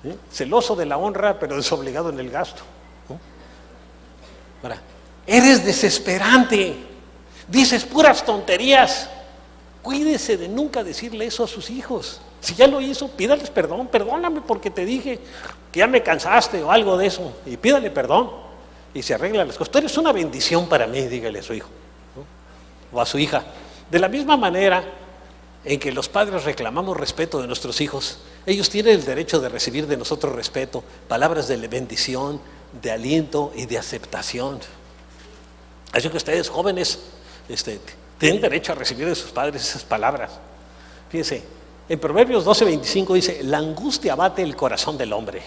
¿Sí? Celoso de la honra, pero desobligado en el gasto. ¿Sí? Ahora, eres desesperante. Dices puras tonterías. Cuídese de nunca decirle eso a sus hijos. Si ya lo hizo, pídales perdón. Perdóname porque te dije que ya me cansaste o algo de eso. Y pídale perdón. Y se arreglan las cosas. Tú eres una bendición para mí, dígale a su hijo, ¿no? O a su hija. De la misma manera en que los padres reclamamos respeto de nuestros hijos, ellos tienen el derecho de recibir de nosotros respeto, palabras de bendición, de aliento y de aceptación. Así que ustedes jóvenes tienen derecho a recibir de sus padres esas palabras. Fíjense, en Proverbios 12:25 dice, la angustia abate el corazón del hombre.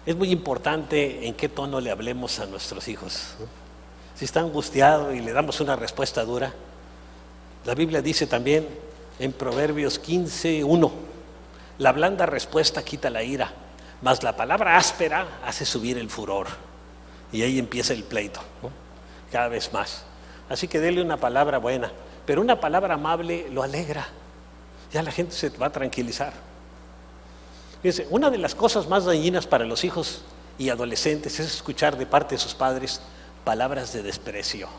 Es muy importante en qué tono le hablemos a nuestros hijos, ¿no? Si está angustiado y le damos una respuesta dura. La Biblia dice también en Proverbios 15:1, la blanda respuesta quita la ira, mas la palabra áspera hace subir el furor. Y ahí empieza el pleito, ¿no? Cada vez más. Así que dele una palabra buena, pero una palabra amable lo alegra. Ya la gente se va a tranquilizar. Fíjense, una de las cosas más dañinas para los hijos y adolescentes es escuchar de parte de sus padres palabras de desprecio,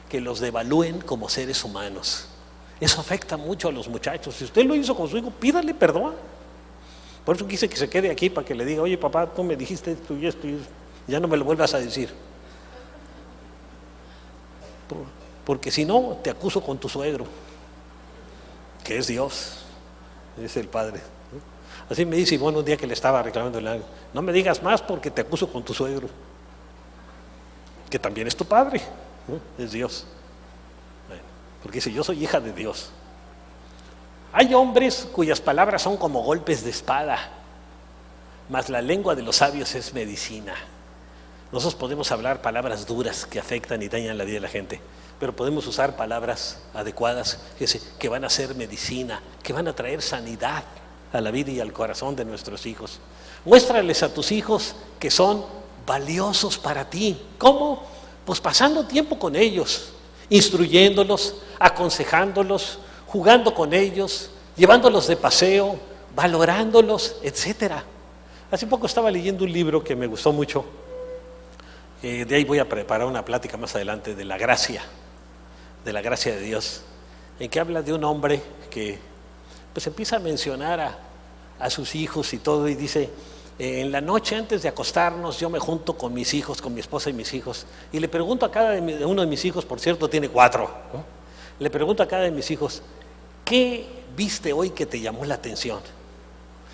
que los devalúen como seres humanos. Eso afecta mucho a los muchachos. Si usted lo hizo con su hijo, pídale perdón. Por eso quise que se quede aquí para que le diga, oye papá, tú me dijiste esto y esto, y ya no me lo vuelvas a decir. Porque si no, te acuso con tu suegro, que es Dios, es el Padre. Así me dice Ivonne un día que le estaba reclamando algo. No me digas más porque te acuso con tu suegro, que también es tu padre, ¿no? Es Dios. Bueno, porque dice, yo soy hija de Dios. Hay hombres cuyas palabras son como golpes de espada, mas la lengua de los sabios es medicina. Nosotros podemos hablar palabras duras que afectan y dañan la vida de la gente, pero podemos usar palabras adecuadas que van a ser medicina, que van a traer sanidad a la vida y al corazón de nuestros hijos. Muéstrales a tus hijos que son valiosos para ti. ¿Cómo? Pues pasando tiempo con ellos, instruyéndolos, aconsejándolos, jugando con ellos, llevándolos de paseo, valorándolos, etcétera. Hace poco estaba leyendo un libro que me gustó mucho. De ahí voy a preparar una plática más adelante de la gracia de Dios, en que habla de un hombre que pues empieza a mencionar a sus hijos y todo, y dice, en la noche antes de acostarnos yo me junto con mis hijos, con mi esposa y mis hijos, y le pregunto a cada uno de mis hijos, por cierto tiene 4, ¿no? Le pregunto a cada de mis hijos, ¿qué viste hoy que te llamó la atención?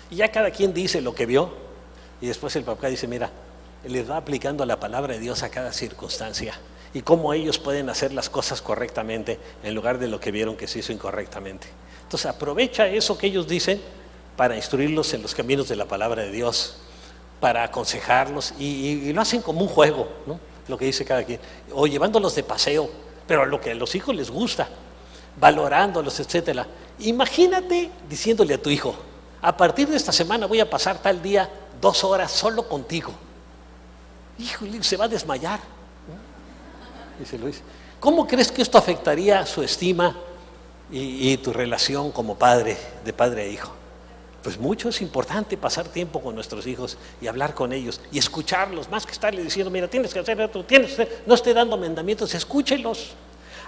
Y ya cada quien dice lo que vio, y después el papá dice, mira, les va aplicando la palabra de Dios a cada circunstancia y cómo ellos pueden hacer las cosas correctamente en lugar de lo que vieron que se hizo incorrectamente. Entonces aprovecha eso que ellos dicen para instruirlos en los caminos de la palabra de Dios, para aconsejarlos y lo hacen como un juego, ¿no? Lo que dice cada quien, o llevándolos de paseo, pero a lo que a los hijos les gusta, valorándolos, etcétera. Imagínate diciéndole a tu hijo, a partir de esta semana voy a pasar tal día 2 horas solo contigo. Híjole, se va a desmayar, ¿no? Y se lo dice. ¿Cómo crees que esto afectaría su estima y tu relación como padre, de padre a hijo? Pues mucho es importante pasar tiempo con nuestros hijos y hablar con ellos y escucharlos, más que estarle diciendo, mira, tienes que hacer esto, no esté dando mandamientos, escúchelos.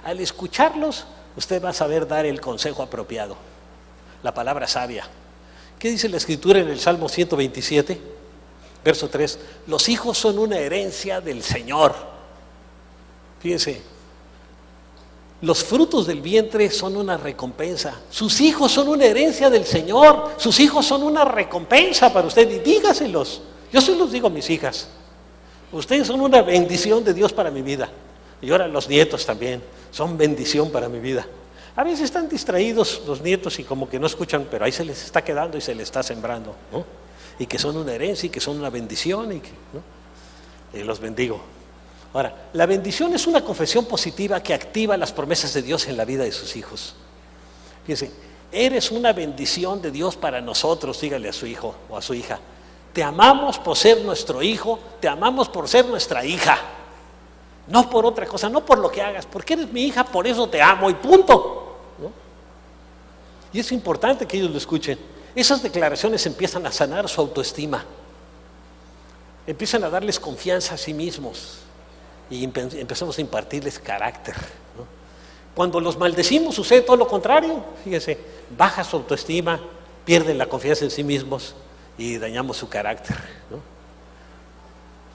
Al escucharlos, usted va a saber dar el consejo apropiado, la palabra sabia. ¿Qué dice la Escritura en el Salmo 127, verso 3? Los hijos son una herencia del Señor. Fíjense. Los frutos del vientre son una recompensa. Sus hijos son una herencia del Señor. Sus hijos son una recompensa para usted. Y dígaselos. Yo se los digo a mis hijas. Ustedes son una bendición de Dios para mi vida. Y ahora los nietos también. Son bendición para mi vida. A veces están distraídos los nietos y como que no escuchan, pero ahí se les está quedando y se les está sembrando, ¿no? Y que son una herencia y que son una bendición y que, ¿no? Y los bendigo. Ahora, la bendición es una confesión positiva que activa las promesas de Dios en la vida de sus hijos. Fíjense, eres una bendición de Dios para nosotros, dígale a su hijo o a su hija. Te amamos por ser nuestro hijo, te amamos por ser nuestra hija. No por otra cosa, no por lo que hagas, porque eres mi hija, por eso te amo y punto, ¿no? Y es importante que ellos lo escuchen. Esas declaraciones empiezan a sanar su autoestima. Empiezan a darles confianza a sí mismos. Y empezamos a impartirles carácter, ¿no? Cuando los maldecimos sucede todo lo contrario. Fíjense, baja su autoestima, pierden la confianza en sí mismos y dañamos su carácter, ¿no?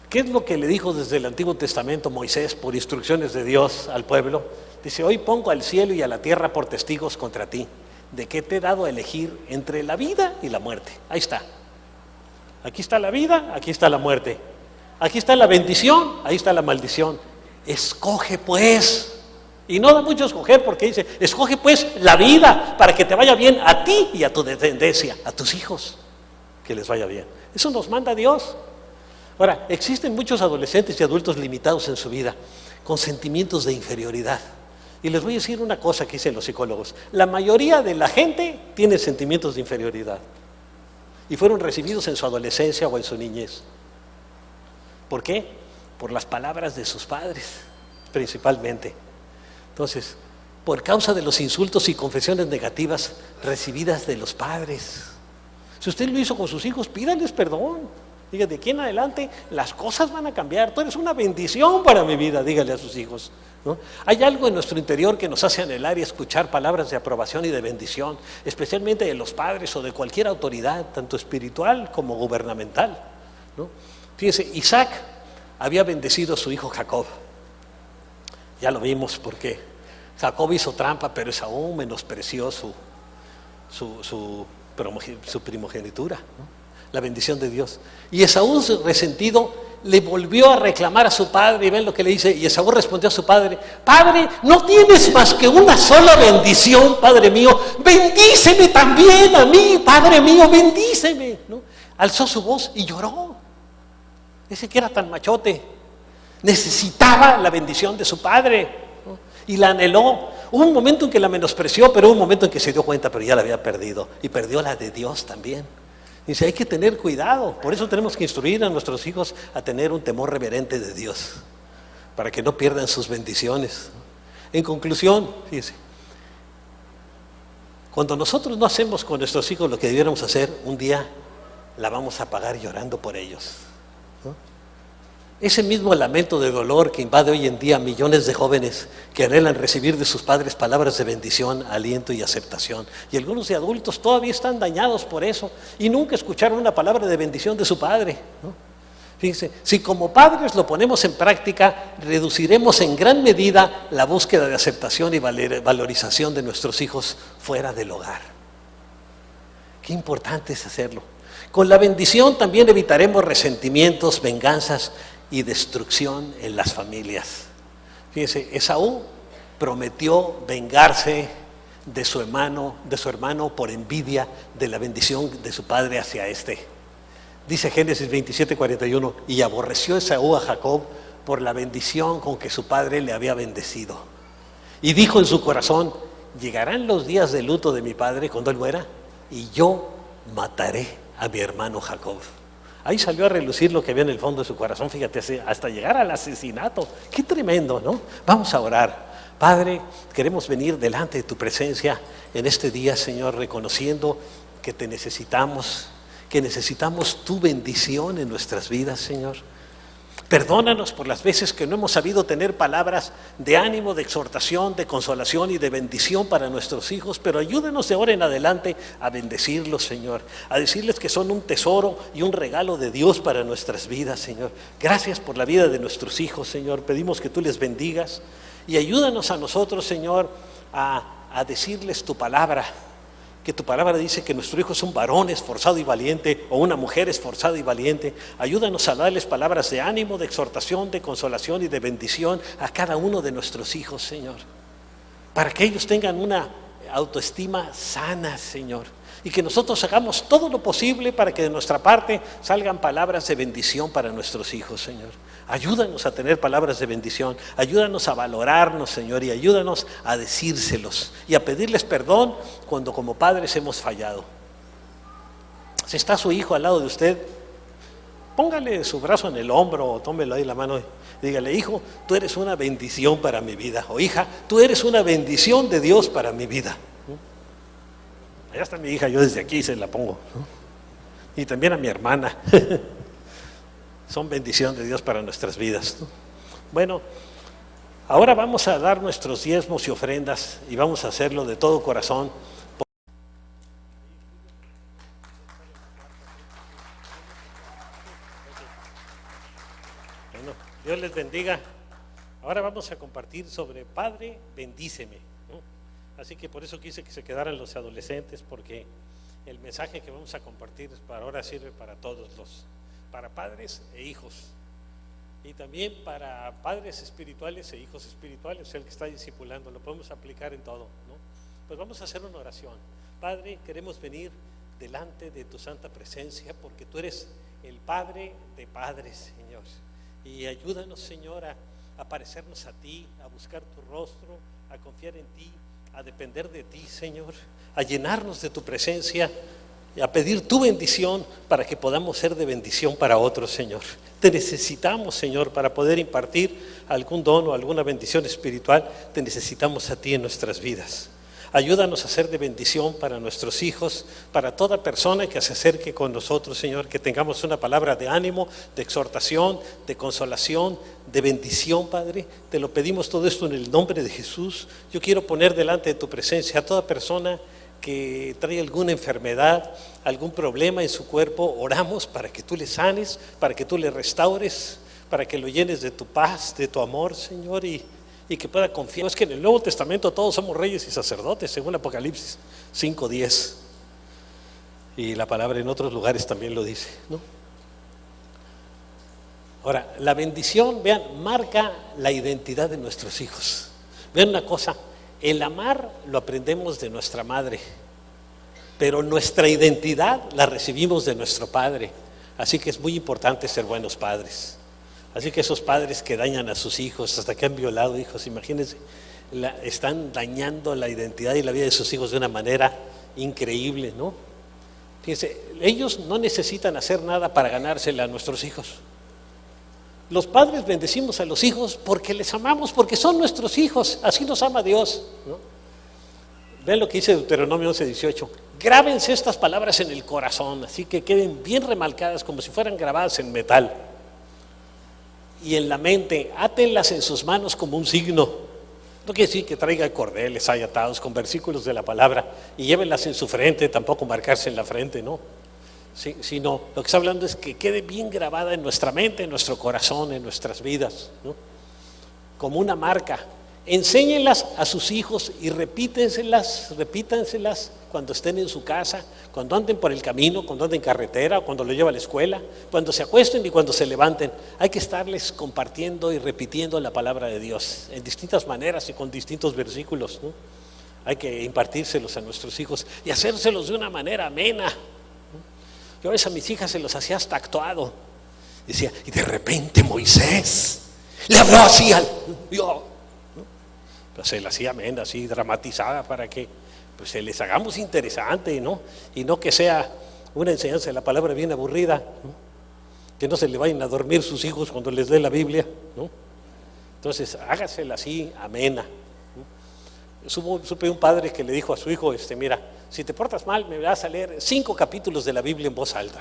¿Qué es lo que le dijo desde el Antiguo Testamento Moisés por instrucciones de Dios al pueblo? Dice, hoy pongo al cielo y a la tierra por testigos contra ti, de que te he dado a elegir entre la vida y la muerte. Ahí está. Aquí está la vida, aquí está la muerte. Aquí está la bendición, ahí está la maldición. Escoge pues. Y no da mucho escoger porque dice, escoge pues la vida para que te vaya bien a ti y a tu descendencia, a tus hijos, que les vaya bien. Eso nos manda Dios. Ahora, existen muchos adolescentes y adultos limitados en su vida, con sentimientos de inferioridad. Y les voy a decir una cosa que dicen los psicólogos. La mayoría de la gente tiene sentimientos de inferioridad. Y fueron recibidos en su adolescencia o en su niñez. ¿Por qué? Por las palabras de sus padres, principalmente. Entonces, por causa de los insultos y confesiones negativas recibidas de los padres. Si usted lo hizo con sus hijos, pídanles perdón. Diga, de aquí en adelante las cosas van a cambiar. Tú eres una bendición para mi vida, dígale a sus hijos, ¿no? Hay algo en nuestro interior que nos hace anhelar y escuchar palabras de aprobación y de bendición, especialmente de los padres o de cualquier autoridad, tanto espiritual como gubernamental, ¿no? Fíjense, Isaac había bendecido a su hijo Jacob. Ya lo vimos porque Jacob hizo trampa, pero Esaú menospreció su primogenitura, ¿no? La bendición de Dios. Y Esaú, resentido, le volvió a reclamar a su padre. Y ven lo que le dice. Y Esaú respondió a su padre: Padre, no tienes más que una sola bendición, Padre mío. Bendíceme también a mí, Padre mío, bendíceme, ¿no? Alzó su voz y lloró. Ese que era tan machote necesitaba la bendición de su padre, ¿no? Y la anheló. Hubo un momento en que la menospreció, pero hubo un momento en que se dio cuenta, pero ya la había perdido. Y perdió la de Dios también. Dice, hay que tener cuidado. Por eso tenemos que instruir a nuestros hijos a tener un temor reverente de Dios, para que no pierdan sus bendiciones. En conclusión, fíjense, cuando nosotros no hacemos con nuestros hijos lo que debiéramos hacer, un día la vamos a pagar llorando por ellos, ¿no? Ese mismo lamento de dolor que invade hoy en día a millones de jóvenes que anhelan recibir de sus padres palabras de bendición, aliento y aceptación. Y algunos de adultos todavía están dañados por eso y nunca escucharon una palabra de bendición de su padre, ¿no? Fíjense, si como padres lo ponemos en práctica, reduciremos en gran medida la búsqueda de aceptación y valorización de nuestros hijos fuera del hogar. Qué importante es hacerlo. Con la bendición también evitaremos resentimientos, venganzas y destrucción en las familias. Fíjense, Esaú prometió vengarse de su hermano por envidia de la bendición de su padre hacia este. Dice Génesis 27:41, y aborreció Esaú a Jacob por la bendición con que su padre le había bendecido. Y dijo en su corazón, llegarán los días de luto de mi padre cuando él muera, y yo mataré a mi hermano Jacob. Ahí salió a relucir lo que había en el fondo de su corazón, fíjate, hasta llegar al asesinato. Qué tremendo, ¿no? Vamos a orar. Padre, queremos venir delante de tu presencia en este día, Señor, reconociendo que te necesitamos, que necesitamos tu bendición en nuestras vidas, Señor. Perdónanos por las veces que no hemos sabido tener palabras de ánimo, de exhortación, de consolación y de bendición para nuestros hijos, pero ayúdanos de ahora en adelante a bendecirlos, Señor, a decirles que son un tesoro y un regalo de Dios para nuestras vidas, Señor. Gracias por la vida de nuestros hijos, Señor. Pedimos que tú les bendigas y ayúdanos a nosotros, Señor, a decirles tu palabra. Que tu palabra dice que nuestro hijo es un varón esforzado y valiente o una mujer esforzada y valiente. Ayúdanos a darles palabras de ánimo, de exhortación, de consolación y de bendición a cada uno de nuestros hijos, Señor. Para que ellos tengan una autoestima sana, Señor. Y que nosotros hagamos todo lo posible para que de nuestra parte salgan palabras de bendición para nuestros hijos, Señor. Ayúdanos a tener palabras de bendición, ayúdanos a valorarnos, Señor, y ayúdanos a decírselos y a pedirles perdón cuando como padres hemos fallado. Si está su hijo al lado de usted, póngale su brazo en el hombro o tómelo ahí la mano y dígale: hijo, tú eres una bendición para mi vida, o hija, tú eres una bendición de Dios para mi vida. Allá está mi hija, yo desde aquí se la pongo, ¿no? Y también a mi hermana. Son bendición de Dios para nuestras vidas, ¿no? Bueno, ahora vamos a dar nuestros diezmos y ofrendas y vamos a hacerlo de todo corazón. Bueno, Dios les bendiga. Ahora vamos a compartir sobre Padre, bendíceme, ¿no? Así que por eso quise que se quedaran los adolescentes, porque el mensaje que vamos a compartir para ahora sirve para todos para padres e hijos, y también para padres espirituales e hijos espirituales. El que está discipulando lo podemos aplicar en todo, ¿no? Pues vamos a hacer una oración. Padre, queremos venir delante de tu santa presencia porque tú eres el Padre de padres, Señor, y ayúdanos, Señor, a parecernos a ti, a buscar tu rostro, a confiar en ti, a depender de ti, Señor, a llenarnos de tu presencia y a pedir tu bendición para que podamos ser de bendición para otros, Señor. Te necesitamos, Señor, para poder impartir algún don o alguna bendición espiritual. Te necesitamos a ti en nuestras vidas. Ayúdanos a ser de bendición para nuestros hijos, para toda persona que se acerque con nosotros, Señor, que tengamos una palabra de ánimo, de exhortación, de consolación, de bendición, Padre. Te lo pedimos todo esto en el nombre de Jesús. Yo quiero poner delante de tu presencia a toda persona que trae alguna enfermedad, algún problema en su cuerpo. Oramos para que tú le sanes, para que tú le restaures, para que lo llenes de tu paz, de tu amor, Señor, y que pueda confiar. Es que en el Nuevo Testamento todos somos reyes y sacerdotes, según Apocalipsis 5:10, y la palabra en otros lugares también lo dice, ¿no? Ahora, la bendición, vean, marca la identidad de nuestros hijos. Vean una cosa, el amar lo aprendemos de nuestra madre, pero nuestra identidad la recibimos de nuestro padre. Así que es muy importante ser buenos padres. Así que esos padres que dañan a sus hijos, hasta que han violado hijos, imagínense, están dañando la identidad y la vida de sus hijos de una manera increíble, ¿no? Fíjense, ellos no necesitan hacer nada para ganársela a nuestros hijos. Los padres bendecimos a los hijos porque les amamos, porque son nuestros hijos, así nos ama Dios, ¿no? Vean lo que dice Deuteronomio 11:18. Grábense estas palabras en el corazón, así que queden bien remarcadas como si fueran grabadas en metal. Y en la mente, átenlas en sus manos como un signo. No quiere decir que traiga cordeles ahí atados con versículos de la palabra y llévenlas en su frente, tampoco marcarse en la frente, ¿no? Sí, sino lo que está hablando es que quede bien grabada en nuestra mente, en nuestro corazón, en nuestras vidas, ¿no? Como una marca. Enséñenlas a sus hijos y repítanselas cuando estén en su casa, cuando anden por el camino, cuando anden en carretera, cuando lo lleva a la escuela, cuando se acuesten y cuando se levanten. Hay que estarles compartiendo y repitiendo la palabra de Dios en distintas maneras y con distintos versículos, ¿no? Hay que impartírselos a nuestros hijos y hacérselos de una manera amena, ¿no? Yo a veces a mis hijas se los hacía hasta actuado. Decía, y de repente Moisés le habló así al Dios. Pues se la hacía amena, así dramatizada, para que pues se les hagamos interesante, ¿no? Y no que sea una enseñanza de la palabra bien aburrida, ¿no? Que no se le vayan a dormir sus hijos cuando les dé la Biblia, ¿no? Entonces hágasela así amena, ¿no? Supe un padre que le dijo a su hijo, mira, si te portas mal me vas a leer 5 capítulos de la Biblia en voz alta.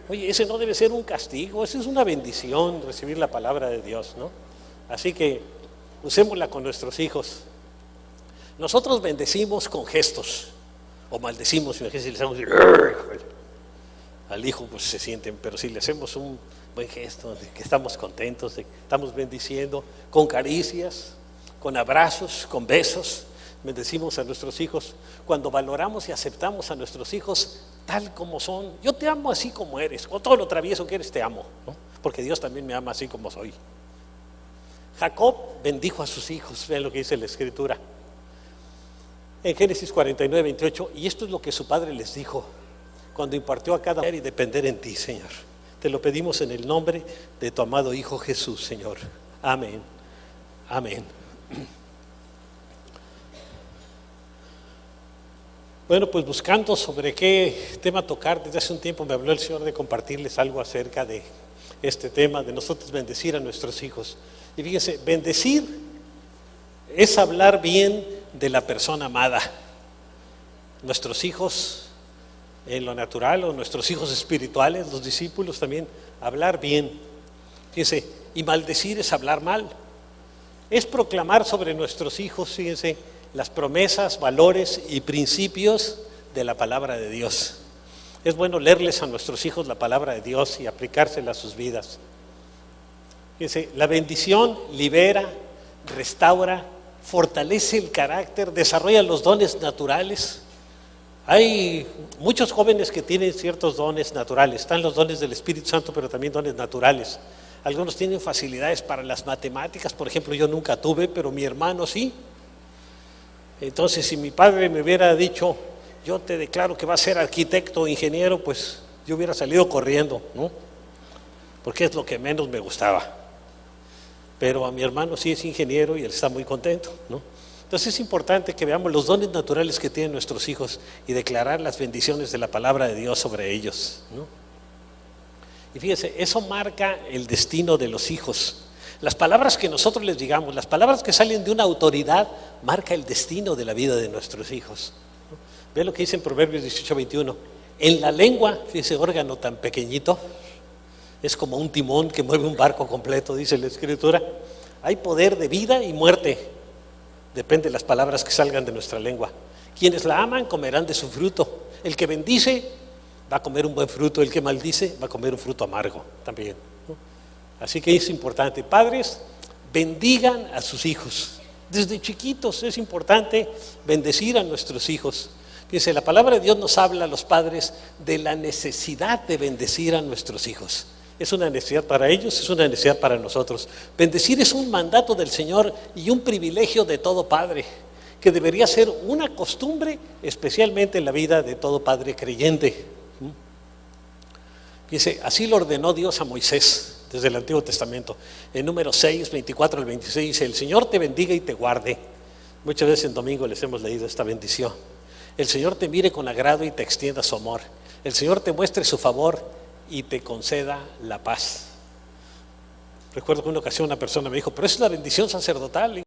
Oye, ese no debe ser un castigo, esa es una bendición recibir la palabra de Dios, ¿no? Así que usémosla con nuestros hijos. Nosotros bendecimos con gestos, o maldecimos, imagínense, le hacemos al hijo, pues se sienten, pero si le hacemos un buen gesto de que estamos contentos, de que estamos bendiciendo, con caricias, con abrazos, con besos, bendecimos a nuestros hijos. Cuando valoramos y aceptamos a nuestros hijos tal como son, yo te amo así como eres, con todo lo travieso que eres te amo, ¿no? Porque Dios también me ama así como soy. Jacob bendijo a sus hijos, vean lo que dice la Escritura en Génesis 49, 28, y esto es lo que su padre les dijo cuando impartió a cada uno y depender en ti, Señor. Te lo pedimos en el nombre de tu amado Hijo Jesús, Señor. Amén. Amén. Bueno, pues buscando sobre qué tema tocar, desde hace un tiempo me habló el Señor de compartirles algo acerca de este tema, de nosotros bendecir a nuestros hijos. Y fíjense, bendecir es hablar bien de la persona amada. Nuestros hijos en lo natural, o nuestros hijos espirituales, los discípulos también, hablar bien. Fíjense, y maldecir es hablar mal. Es proclamar sobre nuestros hijos, fíjense, las promesas, valores y principios de la palabra de Dios. Es bueno leerles a nuestros hijos la palabra de Dios y aplicársela a sus vidas. Fíjense, la bendición libera, restaura, fortalece el carácter, desarrolla los dones naturales. Hay muchos jóvenes que tienen ciertos dones naturales, están los dones del Espíritu Santo, pero también dones naturales. Algunos tienen facilidades para las matemáticas, por ejemplo, yo nunca tuve, pero mi hermano sí. Entonces, si mi padre me hubiera dicho, yo te declaro que vas a ser arquitecto o ingeniero, pues yo hubiera salido corriendo, ¿no? Porque es lo que menos me gustaba. Pero a mi hermano sí es ingeniero y él está muy contento, ¿no? Entonces es importante que veamos los dones naturales que tienen nuestros hijos y declarar las bendiciones de la palabra de Dios sobre ellos, ¿no? Y fíjense, eso marca el destino de los hijos. Las palabras que nosotros les digamos, las palabras que salen de una autoridad, marca el destino de la vida de nuestros hijos. Ve lo que dice en Proverbios 18, 21. En la lengua, fíjense, órgano tan pequeñito, es como un timón que mueve un barco completo, dice la Escritura. Hay poder de vida y muerte. Depende de las palabras que salgan de nuestra lengua. Quienes la aman comerán de su fruto. El que bendice va a comer un buen fruto, el que maldice va a comer un fruto amargo también, ¿no? Así que es importante, padres, bendigan a sus hijos. Desde chiquitos es importante bendecir a nuestros hijos. Fíjense, la palabra de Dios nos habla a los padres de la necesidad de bendecir a nuestros hijos. Es una necesidad para ellos, es una necesidad para nosotros. Bendecir es un mandato del Señor y un privilegio de todo padre, que debería ser una costumbre, especialmente en la vida de todo padre creyente. Fíjense, así lo ordenó Dios a Moisés desde el Antiguo Testamento. En Números 6, 24 al 26 dice: el Señor te bendiga y te guarde. Muchas veces en domingo les hemos leído esta bendición. El Señor te mire con agrado y te extienda su amor. El Señor te muestre su favor y te conceda la paz. Recuerdo que en una ocasión una persona me dijo: pero esa es la bendición sacerdotal.